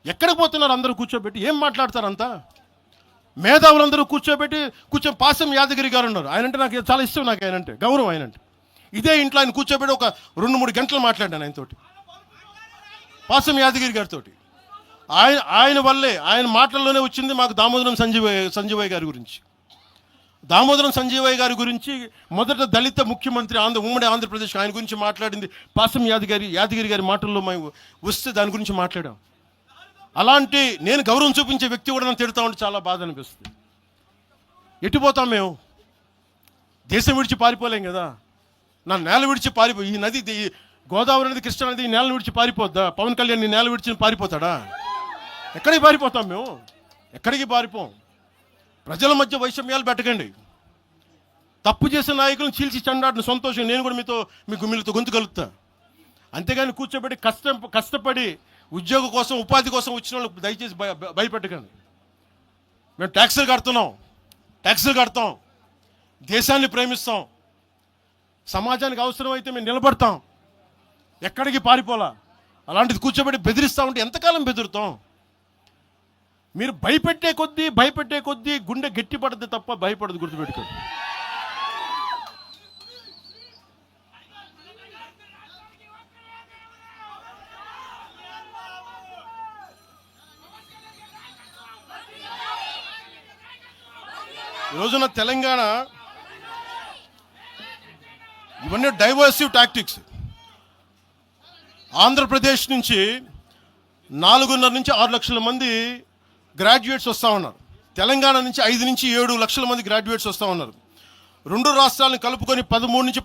ఎక్కడికి పోతున్నారు అందరూ కూర్చోబెట్టి? ఏం మాట్లాడతారంతా? మేధావులందరూ కూర్చొని పాసం యాదగిరి గారు ఉన్నారు. ఆయనంటే నాకు చాలా ఇష్టం, నాకు ఆయనంటే గౌరవం. ఆయనంటే ఇదే ఇంట్లో ఆయన కూర్చోబెట్టి ఒక 2-3 గంటలు మాట్లాడాను ఆయనతోటి, పాసం యాదగిరి గారితో. ఆయన వల్లే, ఆయన మాటల్లోనే వచ్చింది మాకు దామోదరం సంజీవయ్య గారి గురించి. దామోదరం సంజీవయ్య గారి గురించి మొదట దళిత ముఖ్యమంత్రి ఉమ్మడి ఆంధ్రప్రదేశ్, ఆయన గురించి మాట్లాడింది పాసం యాదగిరి గారి మాటల్లో మేము వస్తే దాని గురించి మాట్లాడాం. అలాంటి నేను గౌరవం చూపించే వ్యక్తి కూడా నన్ను తిడతా ఉంటే చాలా బాధ అనిపిస్తుంది. ఎటుపోతాం మేము? దేశం విడిచి పారిపోలేం కదా. నా నేల విడిచి ఈ నది, గోదావరి నది, కృష్ణా నది ఈ నేలను విడిచి పారిపోద్దా? పవన్ కళ్యాణ్ ఈ నేల విడిచి పారిపోతాడా? ఎక్కడికి పారిపోతాం మేము? ఎక్కడికి పారిపోం. ప్రజల మధ్య వైషమ్యాలు పెట్టకండి. తప్పు చేసిన నాయకులను చీల్చి చెండాడిన సంతోషం నేను కూడా మీతో గొంతు కలుగుతా. అంతేగాని కూర్చోబెట్టి కష్టపడి ఉద్యోగం కోసం, ఉపాధి కోసం వచ్చిన వాళ్ళకి దయచేసి భయపెట్టకండి. మేము ట్యాక్సులు కడతాం, దేశాన్ని ప్రేమిస్తాం, సమాజానికి అవసరమైతే మేము నిలబడతాం. ఎక్కడికి పారిపోలా. అలాంటిది కూర్చోబెట్టి బెదిరిస్తా ఉంటే ఎంతకాలం బెదురుతాం? మీరు భయపెట్టే కొద్దీ గుండె గట్టి పడద్దు తప్ప భయపడదు, గుర్తుపెట్టుకోండి. ఈరోజున తెలంగాణ ఇవన్నీ డైవర్సివ్ టాక్టిక్స్. ఆంధ్రప్రదేశ్ నుంచి 4.5 నుంచి 6 లక్షల మంది గ్రాడ్యుయేట్స్ వస్తూ ఉన్నారు. తెలంగాణ నుంచి 5 నుంచి 7 లక్షల మంది గ్రాడ్యుయేట్స్ వస్తూ ఉన్నారు. 2 రాష్ట్రాలను కలుపుకొని 10 నుంచి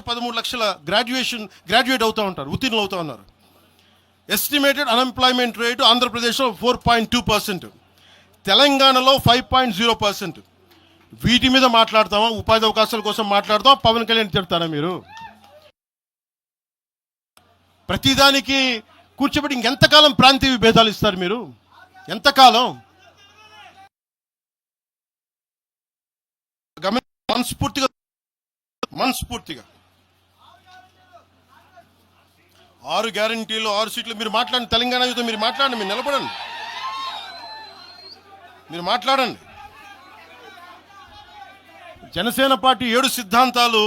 13 లక్షల గ్రాడ్యుయేట్ అవుతూ ఉంటారు, ఉత్తీర్ణులు అవుతూ ఉన్నారు. ఎస్టిమేటెడ్ అన్ఎంప్లాయ్మెంట్ రేటు ఆంధ్రప్రదేశ్లో 4.2%, తెలంగాణలో 5.0%. వీటి మీద మాట్లాడతామా? ఉపాధి అవకాశాల కోసం మాట్లాడతామా? పవన్ కళ్యాణ్ తిడతారా మీరు? ప్రతిదానికి కూర్చోబెట్టి ఇంకెంతకాలం ప్రాంతీయ భేదాలు ఇస్తారు మీరు? ఎంతకాలం? మనస్ఫూర్తిగా 6 గ్యారంటీలు 6 సీట్లు మీరు మాట్లాడండి. తెలంగాణ యుద్ధం మీరు మాట్లాడండి, మీరు నిలబడండి, మీరు మాట్లాడండి. జనసేన పార్టీ 7 సిద్ధాంతాలు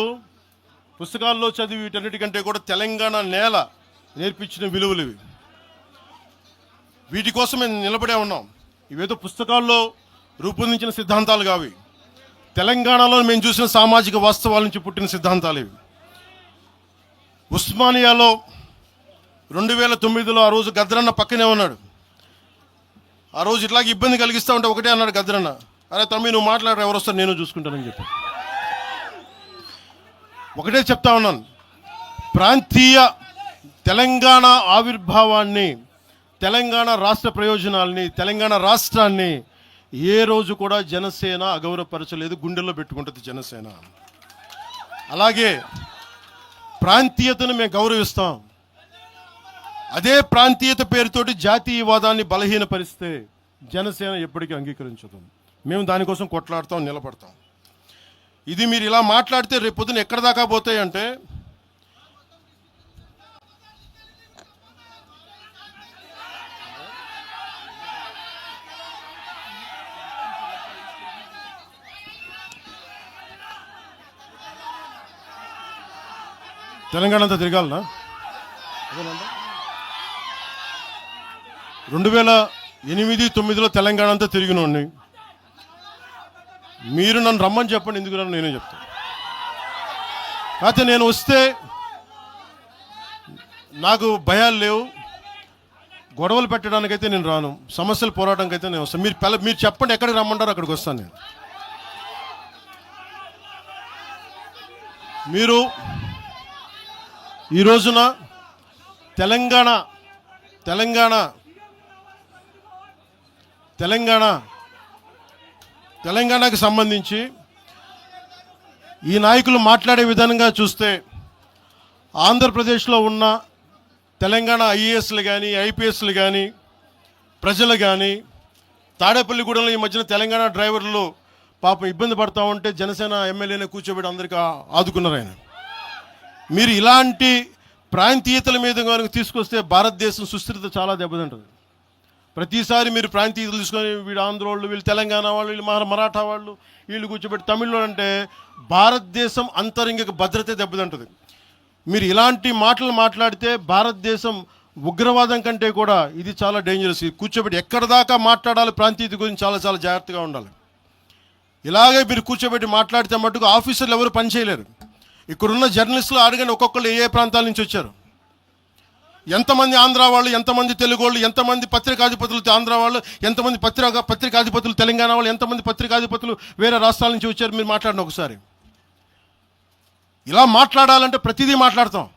పుస్తకాల్లో చదివి వీటన్నిటికంటే కూడా తెలంగాణ నేల నేర్పించిన విలువలు ఇవి. వీటి కోసం మేము నిలబడే ఉన్నాం. ఇవేదో పుస్తకాల్లో రూపొందించిన సిద్ధాంతాలు కావి. తెలంగాణలో మేము చూసిన సామాజిక వాస్తవాల నుంచి పుట్టిన సిద్ధాంతాలు ఇవి. ఉస్మానియాలో 2009లో ఆ రోజు గద్దరన్న పక్కనే ఉన్నాడు. ఆ రోజు ఇట్లాగే ఇబ్బంది కలిగిస్తూ ఉంటే ఒకటే అన్నాడు గద్దరన్న, అరే తమ్మి నువ్వు మాట్లాడరు, ఎవరు వస్తారు నేను చూసుకుంటానని చెప్పి. ఒకటే చెప్తా ఉన్నాను, ప్రాంతీయ తెలంగాణ ఆవిర్భావాన్ని, తెలంగాణ రాష్ట్ర ప్రయోజనాల్ని, తెలంగాణ రాష్ట్రాన్ని ఏ రోజు కూడా జనసేన అగౌరవపరచలేదు. గుండెల్లో పెట్టుకుంటుంది జనసేన. అలాగే ప్రాంతీయతను మేము గౌరవిస్తాం. అదే ప్రాంతీయత పేరుతోటి జాతీయవాదాన్ని బలహీనపరిస్తే జనసేన ఎప్పటికీ అంగీకరించదు. మేము దానికోసం కొట్లాడతాం, నిలబడతాం. ఇది మీరు ఇలా మాట్లాడితే రేపు పొద్దున ఎక్కడ దాకా పోతాయంటే, తెలంగాణ అంతా తిరగాలనా? 2008-9లో తెలంగాణ అంతా తిరిగినోడిని. మీరు నన్ను రమ్మని చెప్పండి, ఎందుకు నన్ను నేనే చెప్తాను. కాకపోతే నేను వస్తే నాకు భయాలు లేవు, గొడవలు పెట్టడానికైతే నేను రాను, సమస్యలు పోరాటానికి అయితే నేను వస్తాను. మీరు చెప్పండి ఎక్కడికి రమ్మంటారో అక్కడికి వస్తాను నేను. మీరు ఈ రోజున తెలంగాణకు సంబంధించి ఈ నాయకులు మాట్లాడే విధానంగా చూస్తే ఆంధ్రప్రదేశ్లో ఉన్న తెలంగాణ ఐఏఎస్లు కానీ ఐపీఎస్లు కానీ ప్రజలు కానీ తాడేపల్లిగూడెంలో ఈ మధ్యన తెలంగాణ డ్రైవర్లు పాపం ఇబ్బంది పడతా ఉంటే జనసేన ఎమ్మెల్యేనే కూర్చోబెట్టి అందరికీ ఆదుకున్నారు ఆయన. మీరు ఇలాంటి ప్రాంతీయతల మీద కనుక తీసుకొస్తే భారతదేశం సుస్థిరత చాలా దెబ్బతింటుంది. ప్రతిసారి మీరు ప్రాంతీయతలు తీసుకొని వీళ్ళు ఆంధ్ర వాళ్ళు, వీళ్ళు తెలంగాణ వాళ్ళు, వీళ్ళు మరాఠా వాళ్ళు, వీళ్ళు కూర్చోబెట్టి తమిళలో అంటే భారతదేశం అంతరంగిక భద్రత దెబ్బతింటుంది. మీరు ఇలాంటి మాటలు మాట్లాడితే భారతదేశం ఉగ్రవాదం కంటే కూడా ఇది చాలా డేంజరస్. కూర్చోబెట్టి ఎక్కడ దాకా మాట్లాడాలి ప్రాంతీయత గురించి చాలా చాలా జాగ్రత్తగా ఉండాలి. ఇలాగే మీరు కూర్చోబెట్టి మాట్లాడితే మటుకు ఆఫీసర్లు ఎవరు పనిచేయలేరు. ఇక్కడున్న జర్నలిస్టులు అడగండి, ఒక్కొక్కరు ఏ ప్రాంతాల నుంచి వచ్చారు, ఎంతమంది ఆంధ్ర వాళ్ళు, ఎంతమంది తెలుగు వాళ్ళు, ఎంతమంది పత్రికాధిపతులు ఆంధ్ర వాళ్ళు, ఎంతమంది పత్రికాధిపతులు తెలంగాణ వాళ్ళు, ఎంతమంది పత్రికాధిపతులు వేరే రాష్ట్రాల నుంచి వచ్చారు. మీరు మాట్లాడిన ఒకసారి. ఇలా మాట్లాడాలంటే ప్రతిదీ మాట్లాడతాం,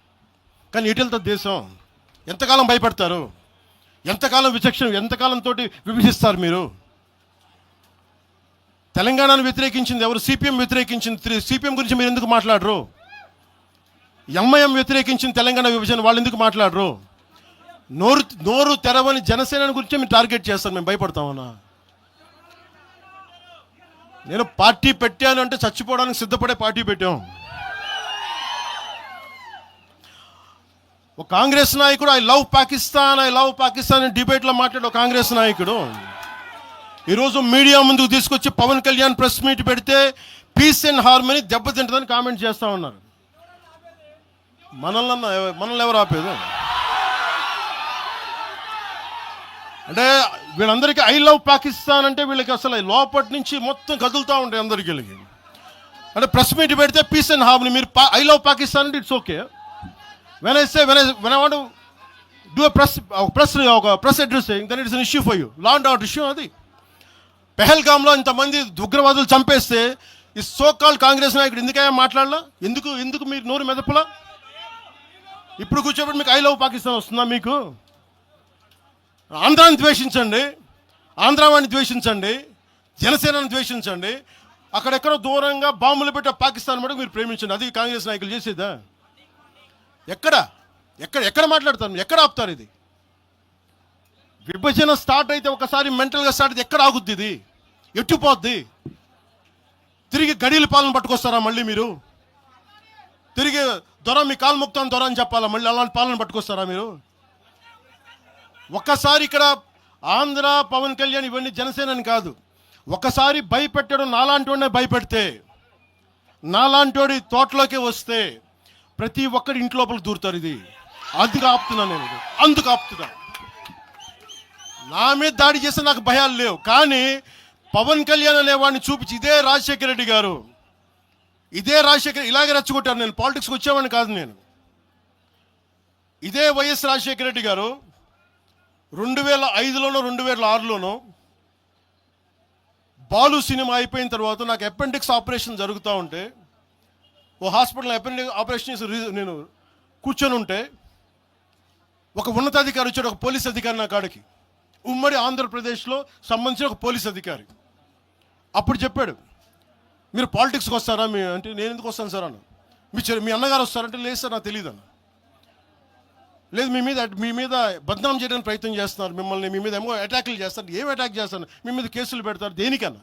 కానీ ఇటెళ్తా దేశం. ఎంతకాలం భయపడతారు, ఎంతకాలం విచక్షణ, ఎంతకాలంతో విభజిస్తారు మీరు? తెలంగాణను వ్యతిరేకించింది ఎవరు? సిపిఎం వ్యతిరేకించింది. సిపిఎం గురించి మీరు ఎందుకు మాట్లాడరు? ఎంఐఎం వ్యతిరేకించింది తెలంగాణ విభజన, వాళ్ళు ఎందుకు మాట్లాడరు? నోరు తెరవని జనసేన గురించి మీరు టార్గెట్ చేస్తారు. మేము భయపడతామన్నా? నేను పార్టీ పెట్టాను అంటే చచ్చిపోవడానికి సిద్ధపడే పార్టీ పెట్టాం. ఒక కాంగ్రెస్ నాయకుడు ఐ లవ్ పాకిస్తాన్ డిబేట్లో మాట్లాడే ఒక కాంగ్రెస్ నాయకుడు ఈరోజు మీడియా ముందుకు తీసుకొచ్చి పవన్ కళ్యాణ్ ప్రెస్ మీట్ పెడితే పీస్ అండ్ హార్మనీ దెబ్బతింటుందని కామెంట్ చేస్తూ ఉన్నారు. మనల్ని ఎవరు ఆపేది? అంటే వీళ్ళందరికీ ఐ లవ్ పాకిస్తాన్ అంటే వీళ్ళకి అసలు లోపటి నుంచి మొత్తం కదులుతూ ఉంటాయి అందరికీ. అంటే ప్రెస్ మీట్ పెడితే పీస్ అండ్ హార్మనీ, మీరు ఐ లవ్ పాకిస్తాన్ అంటే it's okay. when I want to do a press addressing, then it is an issue for you. Law and order issue అది. పెహల్గామ్లో ఇంతమంది ఉగ్రవాదులు చంపేస్తే ఈ సోకాల్ కాంగ్రెస్ నాయకుడు ఎందుకయ్యా మాట్లాడలా? ఎందుకు మీరు నోరు మెదపలా? ఇప్పుడు కూర్చోబెట్టి మీకు ఐ లవ్ పాకిస్తాన్ వస్తుందా? మీకు ఆంధ్రాని ద్వేషించండి, ఆంధ్రావాణి ద్వేషించండి, జనసేనని ద్వేషించండి, అక్కడెక్కడో దూరంగా బాంబులు పెట్టే పాకిస్తాన్ మటుకు మీరు ప్రేమించండి. అది కాంగ్రెస్ నాయకులు చేసేదా? ఎక్కడ మాట్లాడతారు? ఎక్కడ ఆపుతారు? ఇది విభజన స్టార్ట్ అయితే ఒకసారి మెంటల్గా స్టార్ట్ అయితే ఎక్కడ ఆగుద్ది? ఇది ఎట్టుపోద్ది? తిరిగి గడీల పాలన పట్టుకొస్తారా మళ్ళీ మీరు? తిరిగి దొర మీ కాలు మొక్తాను దొర అని చెప్పాలా? మళ్ళీ అలాంటి పాలన పట్టుకొస్తారా మీరు? ఒక్కసారి ఇక్కడ ఆంధ్ర పవన్ కళ్యాణ్ ఇవన్నీ జనసేనని కాదు, ఒకసారి భయపెట్టడం నాలాంటి వాడినే భయపెడితే, నాలాంటి తోటలోకి వస్తే ప్రతి ఒక్కరి ఇంటి లోపలికి దూరుతారు. ఇది అందుకు ఆపుతున్నా నేను, అందుకు ఆపుతున్నా. నా మీద దాడి చేస్తే నాకు భయాలు లేవు, కానీ పవన్ కళ్యాణ్ అనేవాడిని చూపించి ఇదే రాజశేఖర రెడ్డి గారు, ఇదే రాజశేఖర్ ఇలాగే రెచ్చగొట్టారు. నేను పాలిటిక్స్కి వచ్చేవాడిని కాదు, నేను ఇదే వైఎస్ రాజశేఖర రెడ్డి గారు 2005లోనో 2006లోనో బాలు సినిమా అయిపోయిన తర్వాత నాకు అపెండిక్స్ ఆపరేషన్ జరుగుతూ ఉంటే ఓ హాస్పిటల్ అపెండిక్స్ ఆపరేషన్ నేను కూర్చొని ఉంటే ఒక ఉన్నతాధికారి వచ్చాడు, ఒక పోలీస్ అధికారి నా కాడికి, ఉమ్మడి ఆంధ్రప్రదేశ్లో సంబంధించిన ఒక పోలీస్ అధికారి. అప్పుడు చెప్పాడు, మీరు పాలిటిక్స్కి వస్తారా? అంటే నేను ఎందుకు వస్తాను సార్ అన్న. మీ అన్నగారు వస్తారంటే లేదు సార్ నాకు తెలియదు అన్న. లేదు మీ మీద బద్నాం చేయడానికి ప్రయత్నం చేస్తున్నారు, మిమ్మల్ని మీ మీద ఏమో అటాక్లు చేస్తారు. ఏం అటాక్ చేస్తాను? మీ మీద కేసులు పెడతారు, దేనికన్నా?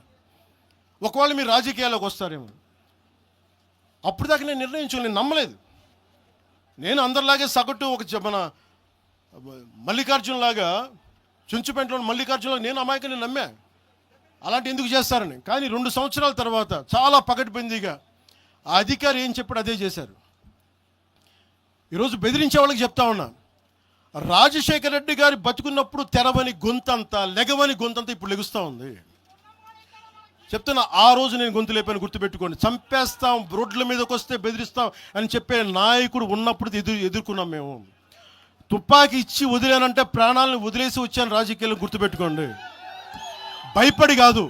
ఒకవేళ మీరు రాజకీయాల్లోకి వస్తారేమో. అప్పుడు దాకా నేను నిర్ణయించుకుని నేను నమ్మలేదు. నేను అందరిలాగే సగటు మన మల్లికార్జునలాగా చుంచుపెంటలో మల్లికార్జునలాగా నేను అమాయకుని నమ్మా అలాంటి ఎందుకు చేస్తారని. కానీ 2 సంవత్సరాల తర్వాత చాలా పకడ్బందీగా ఆ అధికారి ఏం చెప్పాడు అదే చేశారు. ఈరోజు బెదిరించే వాళ్ళకి చెప్తా ఉన్నా, రాజశేఖర రెడ్డి గారి బతుకున్నప్పుడు తెరవని గొంతంతా, లెగవని గొంతంతా ఇప్పుడు లెగుస్తూ ఉంది. చెప్తున్నా, ఆ రోజు నేను గొంతు లేపాను, గుర్తుపెట్టుకోండి. చంపేస్తాం, రోడ్ల మీదకి వస్తే బెదిరిస్తాం అని చెప్పే నాయకుడు ఉన్నప్పుడు ఎదుర్కొన్నాం మేము. తుపాకీ ఇచ్చి వదిలేనంటే ప్రాణాలను వదిలేసి వచ్చాను రాజకీయాలు, గుర్తుపెట్టుకోండి. భయపడి కాదు.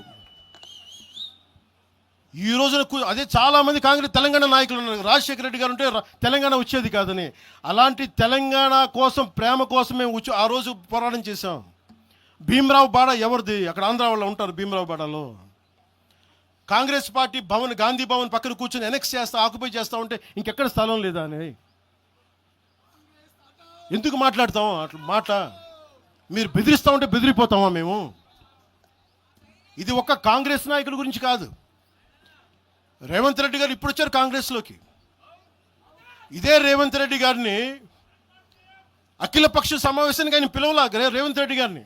ఈ రోజున అదే చాలామంది కాంగ్రెస్ తెలంగాణ నాయకులు ఉన్నారు, రాజశేఖర రెడ్డి గారు ఉంటే తెలంగాణ వచ్చేది కాదని. అలాంటి తెలంగాణ కోసం, ప్రేమ కోసం మేము ఆ రోజు పోరాటం చేశాం. భీమరావు బాడ ఎవరిది? అక్కడ ఆంధ్ర వాళ్ళు ఉంటారు భీమరావు బాడలో. కాంగ్రెస్ పార్టీ భవన్, గాంధీ భవన్ పక్కన కూర్చొని ఎనెక్స్ చేస్తా, ఆక్యుపై చేస్తా ఉంటే ఇంకెక్కడ స్థలం లేదా అని ఎందుకు మాట్లాడతాం అట్లా మాట? మీరు బెదిరిస్తూ ఉంటే బెదిరిపోతామా మేము? ఇది ఒక్క కాంగ్రెస్ నాయకుల గురించి కాదు. రేవంత్ రెడ్డి గారు ఇప్పుడు వచ్చారు కాంగ్రెస్లోకి. ఇదే రేవంత్ రెడ్డి గారిని అఖిలపక్ష సమావేశానికి ఆయన పిలవలా. రేవంత్ రెడ్డి గారిని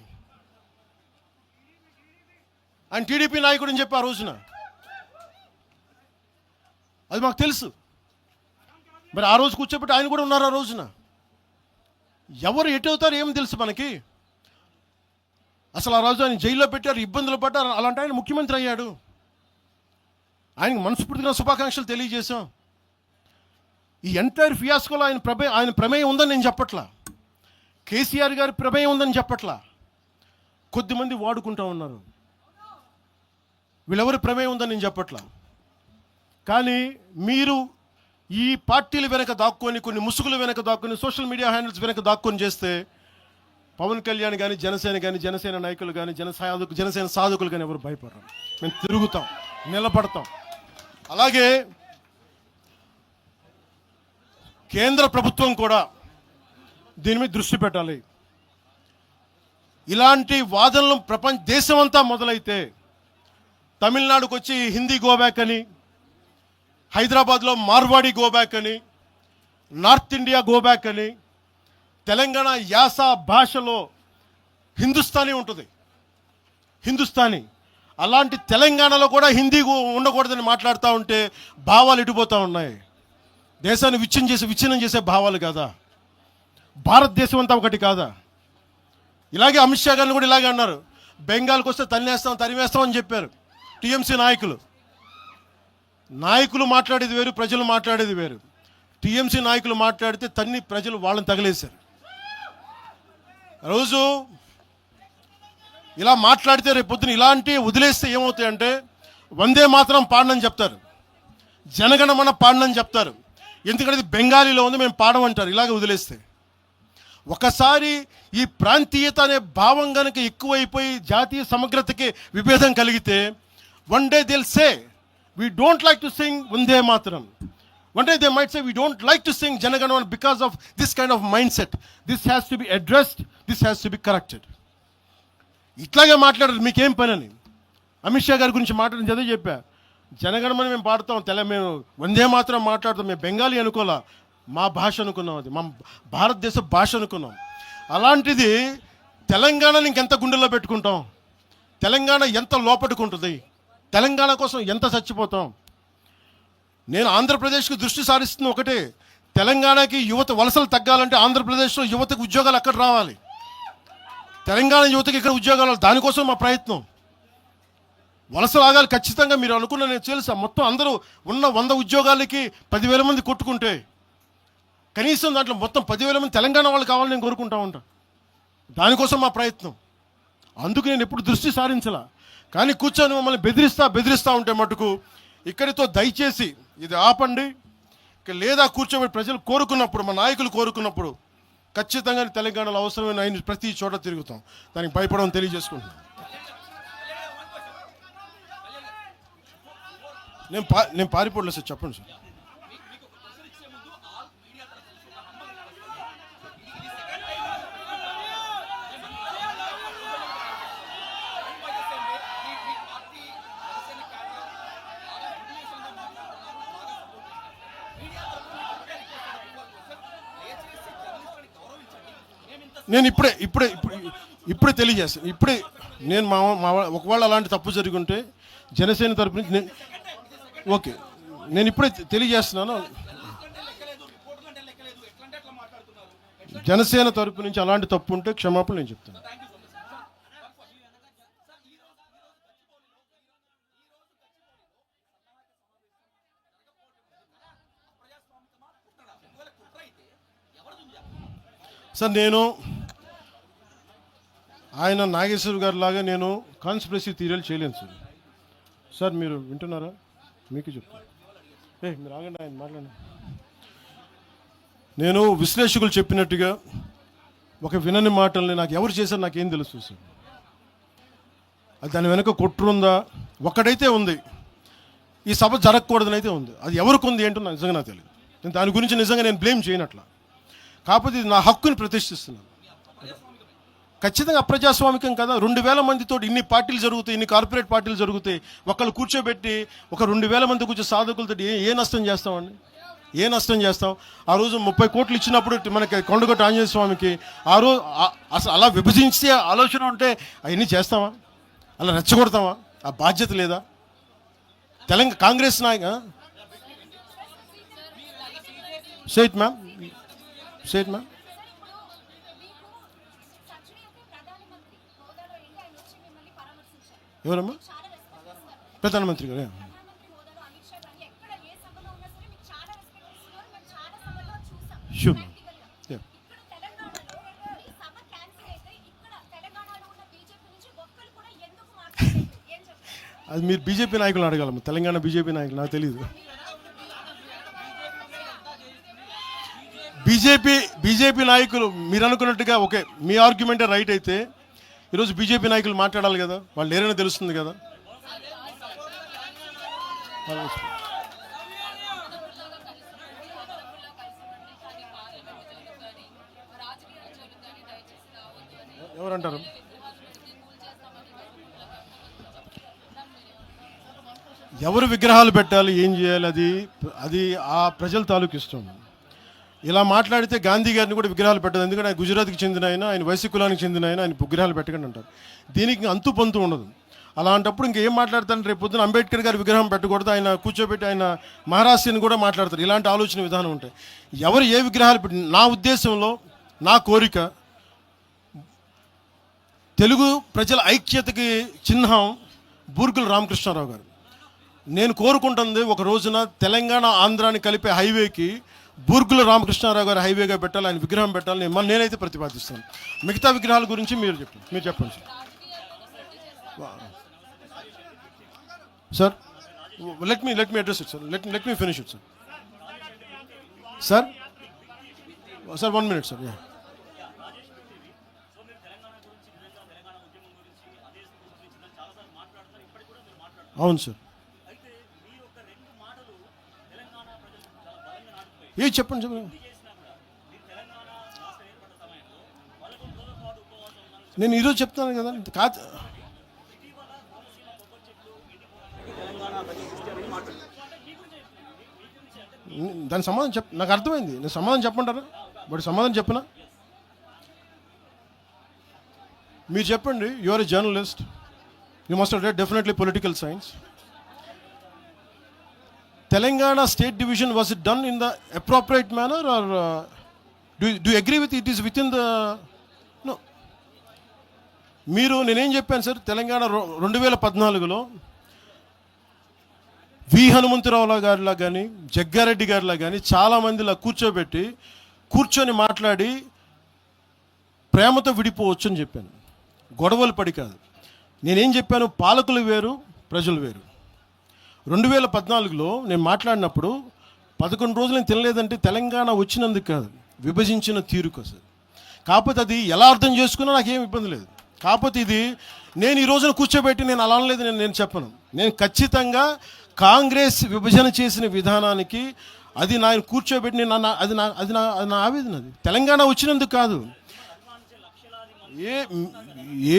ఆయన టీడీపీ నాయకుడు అని చెప్పి ఆ రోజున, అది మాకు తెలుసు. మరి ఆ రోజు కూర్చోబెట్టి ఆయన కూడా ఉన్నారు ఆ రోజున. ఎవరు ఎటు అవుతారు ఏం తెలుసు మనకి? అసలు ఆ రోజు ఆయన జైల్లో పెట్టారు, ఇబ్బందులు పడ్డారు. అలాంటి ఆయన ముఖ్యమంత్రి అయ్యాడు. ఆయనకు మనస్ఫూర్తిగా శుభాకాంక్షలు తెలియజేశాం. ఈ ఎంటైర్ ఫియాస్కోలో ఆయన ప్రమేయం ఉందని నేను చెప్పట్లా, కేసీఆర్ గారి ప్రమేయం ఉందని చెప్పట్లా. కొద్దిమంది వాడుకుంటూ ఉన్నారు, వీళ్ళెవరి ప్రమేయం ఉందని నేను చెప్పట్లా. కానీ మీరు ఈ పార్టీలు వెనక దాక్కొని, కొన్ని ముసుగులు వెనక దాక్కొని, సోషల్ మీడియా హ్యాండిల్స్ వెనక దాక్కొని చేస్తే పవన్ కళ్యాణ్ కానీ, జనసేన నాయకులు కానీ, జనసేన సాధకులు కానీ ఎవరు భయపడరు. మేము తిరుగుతాం, నిలబడతాం. అలాగే కేంద్ర ప్రభుత్వం కూడా దీని మీద దృష్టి పెట్టాలి. ఇలాంటి వాదనలు దేశమంతా మొదలైతే, తమిళనాడుకు వచ్చి హిందీ గోబ్యాక్ అని, హైదరాబాద్లో మార్వాడి గోబ్యాక్ అని, నార్త్ ఇండియా గోబ్యాక్ అని, తెలంగాణ యాస భాషలో హిందుస్థానీ ఉంటుంది, హిందుస్థానీ. అలాంటి తెలంగాణలో కూడా హిందీ ఉండకూడదని మాట్లాడుతూ ఉంటే భావాలు ఎటుపోతూ ఉన్నాయి. దేశాన్ని విచ్ఛిన్నం చేసే భావాలు కాదా? భారతదేశం అంతా ఒకటి కాదా? ఇలాగే అమిత్ షా గారిని కూడా ఇలాగే అన్నారు, బెంగాల్కి వస్తే తరిమేస్తాం అని చెప్పారు టీఎంసీ నాయకులు మాట్లాడేది వేరు, ప్రజలు మాట్లాడేది వేరు. టీఎంసీ నాయకులు మాట్లాడితే ప్రజలు వాళ్ళని తగిలేశారు. రోజు ఇలా మాట్లాడితే రేపు పొద్దున ఇలాంటి వదిలేస్తే ఏమవుతాయంటే, వందే మాత్రం పాడనని చెప్తారు, జనగణమన పాడనని చెప్తారు. ఎందుకంటే ఇది బెంగాలీలో ఉంది, మేము పాడమంటారు. ఇలాగే వదిలేస్తే ఒకసారి ఈ ప్రాంతీయత అనే భావం కనుక ఎక్కువైపోయి జాతీయ సమగ్రతకి విభేదం కలిగితే, వన్ డే దిల్ సే we don't like to sing Vande Mataram. One day they might say we don't like to sing Janaganamana because of this kind of mindset. This has to be addressed, this has to be corrected. ఇట్లాగే మాట్లాడారు, మీకేం పని అని. అమిత్ షా గారి గురించి మాట్లాడింది అదే చెప్పా. జనగణమని మేము పాడతాం, మేము వందే మాత్రం మాట్లాడతాం. మేము బెంగాలీ అనుకోలే, మా భాష అనుకున్నాం, అది మా భారతదేశ భాష అనుకున్నాం. అలాంటిది తెలంగాణని ఇంకెంత గుండెల్లో పెట్టుకుంటాం, తెలంగాణ ఎంత లోపట్టుకుంటుంది, తెలంగాణ కోసం ఎంత చచ్చిపోతాం. నేను ఆంధ్రప్రదేశ్కి దృష్టి సారిస్తున్న ఒకటే, తెలంగాణకి యువత వలసలు తగ్గాలంటే ఆంధ్రప్రదేశ్లో యువతకు ఉద్యోగాలు అక్కడ రావాలి, తెలంగాణ యువతకి ఇక్కడ ఉద్యోగాలు, దానికోసం మా ప్రయత్నం. వలసలు ఆగాలి ఖచ్చితంగా. మీరు అనుకున్న నేను తెలుసా, మొత్తం అందరూ ఉన్న 100 ఉద్యోగాలకి 10,000 మంది కొట్టుకుంటే కనీసం దాంట్లో మొత్తం 10,000 మంది తెలంగాణ వాళ్ళు కావాలని నేను కోరుకుంటా ఉంటా. దానికోసం మా ప్రయత్నం. అందుకు నేను ఎప్పుడు దృష్టి సారించలా. కానీ కూర్చొని మమ్మల్ని బెదిరిస్తా ఉంటే మటుకు ఇక్కడితో దయచేసి ఇది ఆపండి. లేదా కూర్చోబెట్టి ప్రజలు కోరుకున్నప్పుడు, మా నాయకులు కోరుకున్నప్పుడు ఖచ్చితంగా తెలంగాణలో అవసరమైన ఆయన ప్రతి చోట తిరుగుతాం. దానికి భయపడడం తెలియజేసుకుంటున్నాను. నేను పారిపోలేదు సార్, చెప్పండి సార్. నేను ఇప్పుడే తెలియజేస్తాను. నేను ఒకవేళ అలాంటి తప్పు జరుగుంటే జనసేన తరపు నుంచి ఓకే, నేను ఇప్పుడే తెలియజేస్తున్నాను. జనసేన తరపు నుంచి అలాంటి తప్పు ఉంటే క్షమాపణ నేను చెప్తాను. సార్, నేను ఆయన నాగేశ్వర్ గారి లాగా నేను కాన్స్పిరసీ థియరీలు చేయలేను సార్. సార్ మీరు వింటున్నారా? మీకు చెప్తాను. మీరు ఆగండి, ఆయన మాట్లాడండి. నేను విశ్లేషకులు చెప్పినట్టుగా ఒక వినని మాటల్ని నాకు ఎవరు చేశారు నాకేం తెలుసు సార్. అది దాని వెనక కుట్రుందా? ఒక్కడైతే ఉంది, ఈ సభ జరగకూడదని అయితే ఉంది. అది ఎవరికి ఉంది ఏంటో నాకు నిజంగా నాకు తెలియదు. నేను దాని గురించి నిజంగా నేను బ్లేమ్ చేయనట్లా. కాకపోతే ఇది నా హక్కుని ప్రతిష్ఠిస్తున్నాను. ఖచ్చితంగా అప్రజాస్వామికం కదా. 2,000 మందితో ఇన్ని పార్టీలు జరుగుతాయి, ఇన్ని కార్పొరేట్ పార్టీలు జరుగుతాయి. ఒకళ్ళు కూర్చోబెట్టి ఒక 2,000 మంది కూర్చో సాధకులతో ఏ నష్టం చేస్తామండి? ఏ నష్టం చేస్తాం? ఆ రోజు 30 కోట్లు ఇచ్చినప్పుడు మనకి కొండగొట్ట ఆంజనేయ స్వామికి ఆ రోజు అసలు అలా విభజించే ఆలోచన ఉంటే అవన్నీ చేస్తామా? అలా రెచ్చగొడతామా? ఆ బాధ్యత లేదా? తెలంగాణ కాంగ్రెస్ నాయక సేట్ మ్యామ్ ఎవరమ్మా? ప్రధానమంత్రి గారు. షూర్. అది మీరు బీజేపీ నాయకులు అడగాలమ్మా, తెలంగాణ బీజేపీ నాయకులు, నాకు తెలియదు. బీజేపీ నాయకులు మీరు అనుకున్నట్టుగా ఓకే, మీ ఆర్గ్యుమెంటే రైట్ అయితే ఈరోజు బీజేపీ నాయకులు మాట్లాడాలి కదా, వాళ్ళు లేరని తెలుస్తుంది కదా. ఎవరంటారు? ఎవరు విగ్రహాలు పెట్టాలి, ఏం చేయాలి, అది ఆ ప్రజల తాలూకు ఇష్టం. ఇలా మాట్లాడితే గాంధీ గారిని కూడా విగ్రహాలు పెట్టదు. ఎందుకంటే ఆయన గుజరాత్కి చెందిన ఆయన వైశ్య కులానికి చెందిన ఆయన విగ్రహాలు పెట్టకండి అంటారు. దీనికి అంతు పొంతు ఉండదు. అలాంటప్పుడు ఇంకేం మాట్లాడతాను? రేపు పొద్దున అంబేద్కర్ గారి విగ్రహం పెట్టకూడదు, ఆయన కూర్చోబెట్టి ఆయన మహారాష్ట్రని కూడా మాట్లాడతారు. ఇలాంటి ఆలోచన విధానం ఉంటాయి. ఎవరు ఏ విగ్రహాలు పెట్టి, నా ఉద్దేశంలో నా కోరిక తెలుగు ప్రజల ఐక్యతకి చిహ్నం బూర్గుల రామకృష్ణారావు గారు. నేను కోరుకుంటుంది ఒక రోజున తెలంగాణ ఆంధ్రాని కలిపే హైవేకి బూర్గుల రామకృష్ణారావు గారు హైవేగా పెట్టాలి, ఆయన విగ్రహం పెట్టాలని నేనైతే ప్రతిపాదిస్తాను. మిగతా విగ్రహాల గురించి మీరు చెప్పండి sir. Let me address it sir. Let me finish it sir. 1 minute sir. అవును సార్. చెప్పండి. నేను ఈరోజు చెప్తాను కదా కాదు. దాని సమాధానం నాకు అర్థమైంది. నేను సమాధానం చెప్పమంటారా? బట్ సమాధానం చెప్పనా? మీరు చెప్పండి. You are a journalist, you must read definitely political science. Telangana state division was it done in the appropriate manner or do agree with it is with in the no? మీరు నేనేం చెప్పాను సార్, తెలంగాణ 2014లో వి హనుమంతరావు గారిలా కానీ జగ్గారెడ్డి గారిలా కానీ చాలామందిలా కూర్చొని మాట్లాడి ప్రేమతో విడిపోవచ్చు అని చెప్పాను. గొడవలు పడి కాదు. నేనేం చెప్పాను, పాలకులు వేరు, ప్రజలు వేరు. 2014లో నేను మాట్లాడినప్పుడు 11 రోజులు నేను తినలేదంటే తెలంగాణ వచ్చినందుకు కాదు, విభజించిన తీరు కోసం. కాకపోతే అది ఎలా అర్థం చేసుకున్నా నాకేం ఇబ్బంది లేదు. కాకపోతే ఇది నేను ఈ రోజున కూర్చోబెట్టి నేను అలా అనలేదు, నేను చెప్పను. నేను ఖచ్చితంగా కాంగ్రెస్ విభజన చేసిన విధానానికి అది నేను కూర్చోబెట్టి నేను అది నా ఆవేదన. అది తెలంగాణ వచ్చినందుకు కాదు.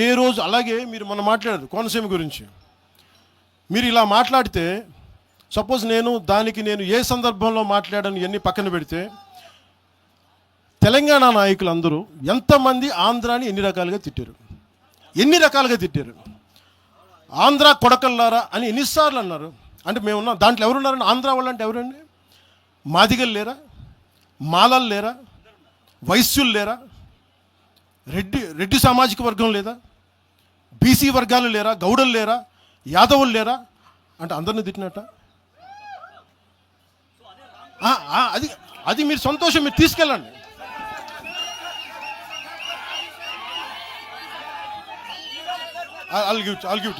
ఏ రోజు అలాగే మీరు మొన్న మాట్లాడారు కోనసీమ గురించి. మీరు ఇలా మాట్లాడితే సపోజ్ నేను ఏ సందర్భంలో మాట్లాడాను ఇవన్నీ పక్కన పెడితే, తెలంగాణ నాయకులు అందరూ ఎంతమంది ఆంధ్రాని ఎన్ని రకాలుగా తిట్టారు. ఆంధ్ర కొడకల్లారా అని ఎన్నిసార్లు అన్నారు. అంటే మేమున్నాం దాంట్లో ఎవరున్నారని? ఆంధ్ర వాళ్ళు అంటే ఎవరండి? మాదిగలు లేరా? మాలలు లేరా? వైశ్యులు లేరా? రెడ్డి సామాజిక వర్గం లేదా? బీసీ వర్గాలు లేరా? గౌడలు లేరా? యాదవులు లేరా? అంటే అందరిని తిట్టినట్ట. అది మీరు సంతోషం, మీరు తీసుకెళ్ళండి. I'll give it to you.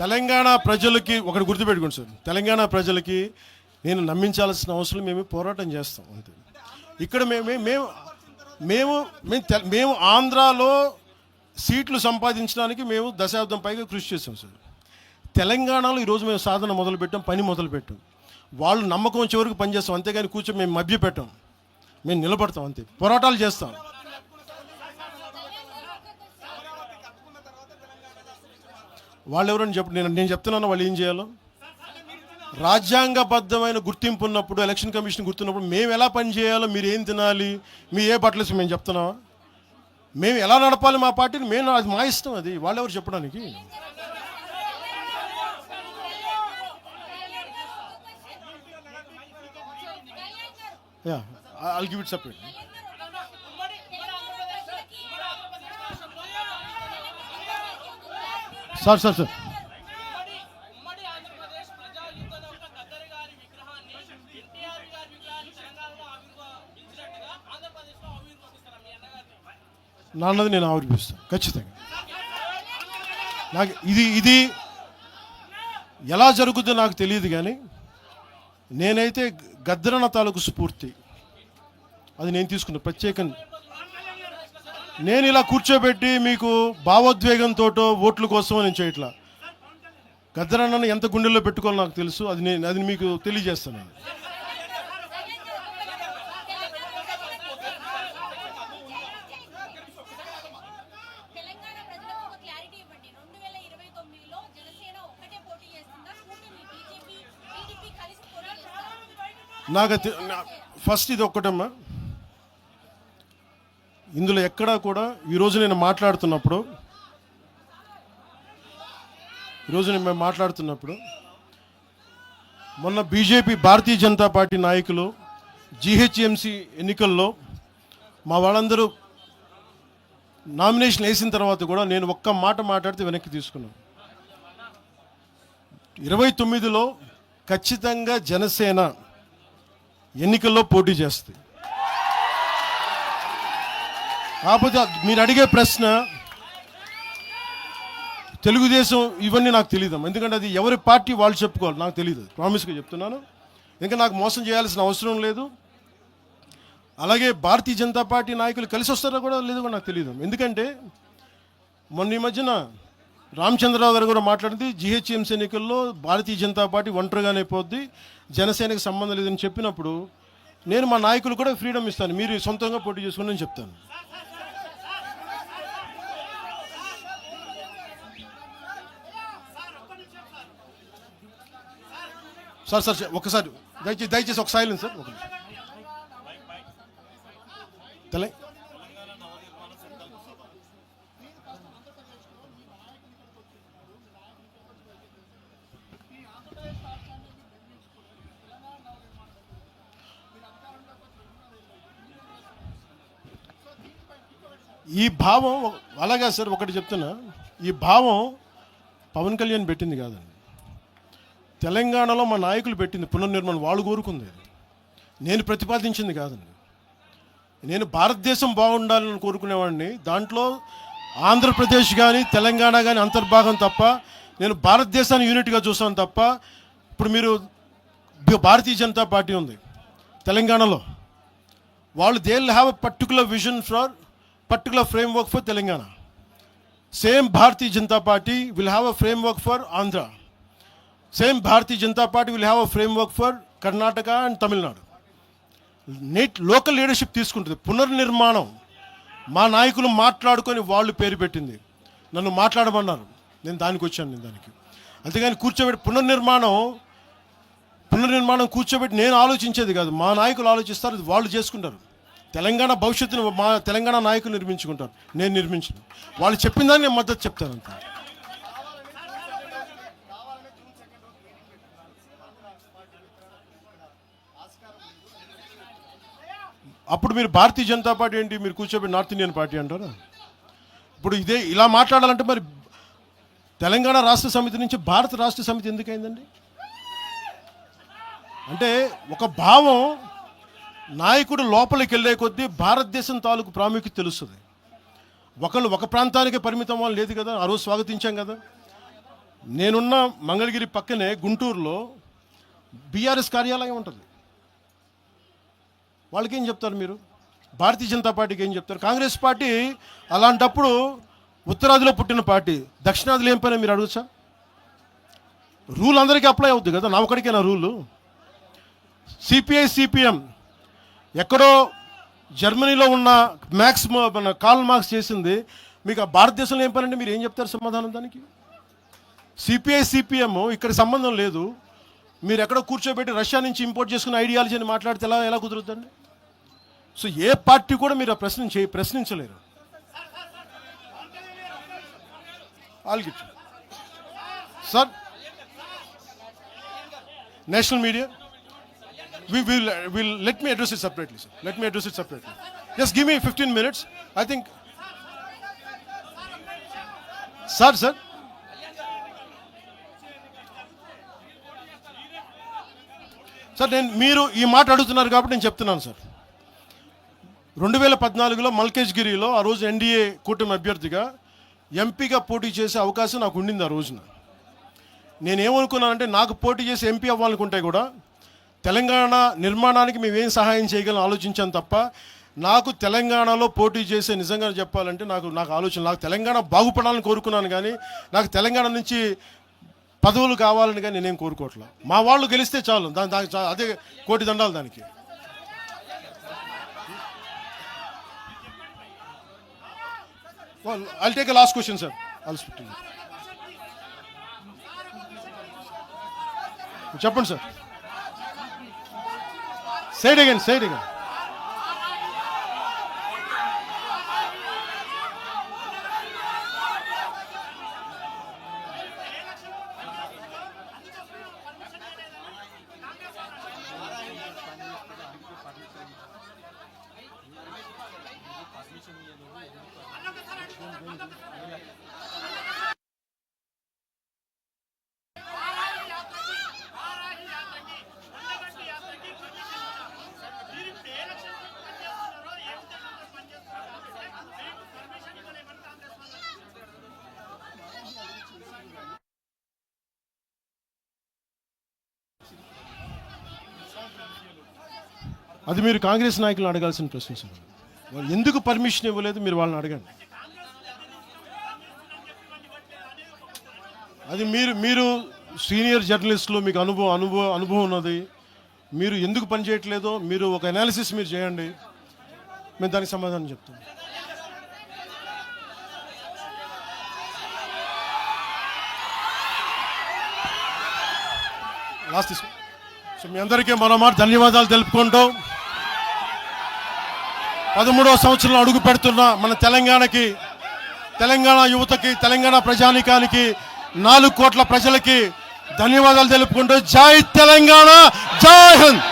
Telangana ప్రజలకి ఒకటి గుర్తుపెట్టుకోండి సార్, తెలంగాణ ప్రజలకి నేను నమ్మించాల్సిన అవసరం మేము పోరాటం చేస్తాం అంతే. ఇక్కడ మేము ఆంధ్రాలో సీట్లు సంపాదించడానికి మేము దశాబ్దం పైగా కృషి చేసాం సార్. తెలంగాణలో ఈరోజు మేము సాధన మొదలుపెట్టాం, పని మొదలుపెట్టాం. వాళ్ళు నమ్మకం వచ్చే వరకు పనిచేస్తాం, అంతేగాని కూర్చొని మేము మభ్యపెట్టాం. మేము నిలబడతాం అంతే, పోరాటాలు చేస్తాం. వాళ్ళు ఎవరని నేను చెప్తున్నాను వాళ్ళు ఏం చేయాలో. రాజ్యాంగబద్ధమైన గుర్తింపు ఉన్నప్పుడు, ఎలక్షన్ కమిషన్ గుర్తున్నప్పుడు మేము ఎలా పని చేయాలో, మీరు ఏం తినాలి, మీ ఏ బట్టలు మేము చెప్తున్నావా? మేము ఎలా నడపాలి మా పార్టీని, అది మా ఇష్టం. అది వాళ్ళెవరు చెప్పడానికి? I'll give it separate. Sir. నాన్నది నేను ఆవిర్భిస్తాను ఖచ్చితంగా. నాకు ఇది ఎలా జరుగుతుందో నాకు తెలియదు, కానీ నేనైతే గద్దరన్న తాలూకు స్ఫూర్తి అది నేను తీసుకున్నా ప్రత్యేకంగా. నేను ఇలా కూర్చోబెట్టి మీకు భావోద్వేగంతో ఓట్ల కోసం నేను చేయట్లా. గద్దరన్నను ఎంత గుండెల్లో పెట్టుకోవాలో నాకు తెలుసు. అది మీకు తెలియజేస్తాను. నాకు ఫస్ట్ ఇది ఒక్కటమ్మా, ఇందులో ఎక్కడా కూడా ఈరోజు నేను మాట్లాడుతున్నప్పుడు మొన్న భారతీయ జనతా పార్టీ నాయకులు జీహెచ్ఎంసీ ఎన్నికల్లో మా వాళ్ళందరూ నామినేషన్ వేసిన తర్వాత కూడా నేను ఒక్క మాట మాట్లాడితే వెనక్కి తీసుకున్నాను. 29లో ఖచ్చితంగా జనసేన ఎన్నికల్లో పోటీ చేస్తుంది. కాకపోతే మీరు అడిగే ప్రశ్న తెలుగుదేశం ఇవన్నీ నాకు తెలియదు, ఎందుకంటే అది ఎవరి పార్టీ వాళ్ళు చెప్పుకోవాలి, నాకు తెలియదు. ప్రామిస్గా చెప్తున్నాను. ఇంకా నాకు మోసం చేయాల్సిన అవసరం లేదు. అలాగే భారతీయ జనతా పార్టీ నాయకులు కలిసి వస్తారో కూడా లేదో కూడా నాకు తెలియదు. ఎందుకంటే మొన్న ఈ మధ్యన రామచంద్రరావు గారు కూడా మాట్లాడింది, జీహెచ్ఎంసీ ఎన్నికల్లో భారతీయ జనతా పార్టీ ఒంటరిగానే పోద్ది, జనసేనకి సంబంధం లేదని చెప్పినప్పుడు నేను మా నాయకులు కూడా ఫ్రీడమ్ ఇస్తాను, మీరు సొంతంగా పోటీ చేసుకుని నేను చెప్తాను. సార్ ఒకసారి దయచేసి ఒక సైలెన్స్ సార్. ఒక తెలంగాణ ఈ భావం అలాగా సార్. ఒకటి చెప్తున్నా, ఈ భావం పవన్ కళ్యాణ్ పెట్టింది కాదండి, తెలంగాణలో మా నాయకులు పెట్టింది. పునర్నిర్మాణం వాళ్ళు కోరుకుంది, నేను ప్రతిపాదించింది కాదండి. నేను భారతదేశం బాగుండాలని కోరుకునేవాడిని. దాంట్లో ఆంధ్రప్రదేశ్ కానీ తెలంగాణ కానీ అంతర్భాగం తప్ప, నేను భారతదేశాన్ని యూనిట్గా చూస్తాను తప్ప. ఇప్పుడు మీరు భారతీయ జనతా పార్టీ ఉంది తెలంగాణలో, వాళ్ళు they will have a particular vision for particular framework for Telangana. Same Bharatiya Janata party will have a framework for Andhra. Same Bharatiya Janata party will have a framework for Karnataka and Tamil Nadu. Local leadership తీసుకుంటుంది. పునర్నిర్మాణం మా నాయకులు మాట్లాడుకొని వాళ్ళు పేరు పెట్టింది, నన్ను మాట్లాడమన్నారు, నేను దానికి వచ్చాను. నేను దానికి అంతేగాని కూర్చోబెట్టి పునర్నిర్మాణం కూర్చోబెట్టి నేను ఆలోచించేది కాదు. మా నాయకులు ఆలోచిస్తారు, వాళ్ళు చేసుకుంటారు. తెలంగాణ భవిష్యత్తును మా తెలంగాణ నాయకులు నిర్మించుకుంటారు, నేను నిర్మించను. వాళ్ళు చెప్పిన దాన్ని నేను మద్దతు చెప్తాను అంత. అప్పుడు మీరు భారతీయ జనతా పార్టీ ఏంటి, మీరు కూర్చోబెట్టి నార్త్ ఇండియన్ పార్టీ అంటారా? ఇప్పుడు ఇదే ఇలా మాట్లాడాలంటే మరి తెలంగాణ రాష్ట్ర సమితి నుంచి భారత రాష్ట్ర సమితి ఎందుకైందండి? అంటే ఒక భావం నాయకుడు లోపలికి వెళ్ళే కొద్దీ భారతదేశం తాలూకు ప్రాముఖ్యత తెలుస్తుంది. ఒకళ్ళు ఒక ప్రాంతానికే పరిమితం వాళ్ళు లేదు కదా. ఆ రోజు స్వాగతించాం కదా. నేనున్న మంగళగిరి పక్కనే గుంటూరులో బీఆర్ఎస్ కార్యాలయం ఉంటుంది. వాళ్ళకి ఏం చెప్తారు మీరు? భారతీయ జనతా పార్టీకి ఏం చెప్తారు? కాంగ్రెస్ పార్టీ అలాంటప్పుడు ఉత్తరాదిలో పుట్టిన పార్టీ, దక్షిణాదిలో ఏం పని మీరు అడగచ్చా? రూల్ అందరికీ అప్లై అవుద్ది కదా, నా ఒకడికేనా రూలు? సిపిఐ సిపిఎం ఎక్కడో జర్మనీలో ఉన్న మన కార్ల్ మార్క్స్ చేసింది, మీకు ఆ భారతదేశంలో ఏం పనండి? మీరు ఏం చెప్తారు సమాధానం దానికి? సిపిఐ సిపిఎం ఇక్కడ సంబంధం లేదు. మీరు ఎక్కడో కూర్చోబెట్టి రష్యా నుంచి ఇంపోర్ట్ చేసుకున్న ఐడియాలజీని మాట్లాడితే ఎలా కుదురుతుందండి? సో ఏ పార్టీ కూడా మీరు ఆ ప్రశ్నించలేరు. Sir, national media will let me address it separately, sir. Let me address it separately. Just give me 15 minutes. I think, sir. Sir, మీరు ఈ మాట అడుగుతున్నారు కాబట్టి నేను చెప్తున్నాను సార్. 2014లో మల్కేజ్గిరిలో ఆ రోజు ఎన్డీఏ కూటమి అభ్యర్థిగా ఎంపీగా పోటీ చేసే అవకాశం నాకు ఉండింది. ఆ రోజున నేనేమనుకున్నానంటే, నాకు పోటీ చేసి ఎంపీ అవ్వాలనుకుంటే కూడా తెలంగాణ నిర్మాణానికి మేమేం సహాయం చేయగలం ఆలోచించాను తప్ప, నాకు తెలంగాణలో పోటీ చేసే, నిజంగా చెప్పాలంటే నాకు ఆలోచన, నాకు తెలంగాణ బాగుపడాలని కోరుకున్నాను కానీ నాకు తెలంగాణ నుంచి పదవులు కావాలని కానీ నేనేం కోరుకోవట్లేదు. మా వాళ్ళు గెలిస్తే చాలు, దానికి అదే కోటి దండాలు దానికి. I'll take a last question, sir. I'll speak to you. చెప్పండి సార్. Say it again. అది మీరు కాంగ్రెస్ నాయకులను అడగాల్సిన ప్రశ్న సార్. వాళ్ళు ఎందుకు పర్మిషన్ ఇవ్వలేదు మీరు వాళ్ళని అడగండి. అది మీరు సీనియర్ జర్నలిస్టులు, మీకు అనుభవం ఉన్నది. మీరు ఎందుకు పని చేయట్లేదో మీరు ఒక అనాలిసిస్ మీరు చేయండి, మేము దానికి సమాధానం చెప్తాం. లాస్ట్ తీసుకో. సో మీ అందరికీ మరోమాట ధన్యవాదాలు తెలుపుకుంటూ 13వ సంవత్సరంలో అడుగు పెడుతున్న మన తెలంగాణకి, తెలంగాణ యువతకి, తెలంగాణ ప్రజానీకానికి, 4 కోట్ల ప్రజలకి ధన్యవాదాలు తెలుపుకుంటూ జై తెలంగాణ, జై హింద్.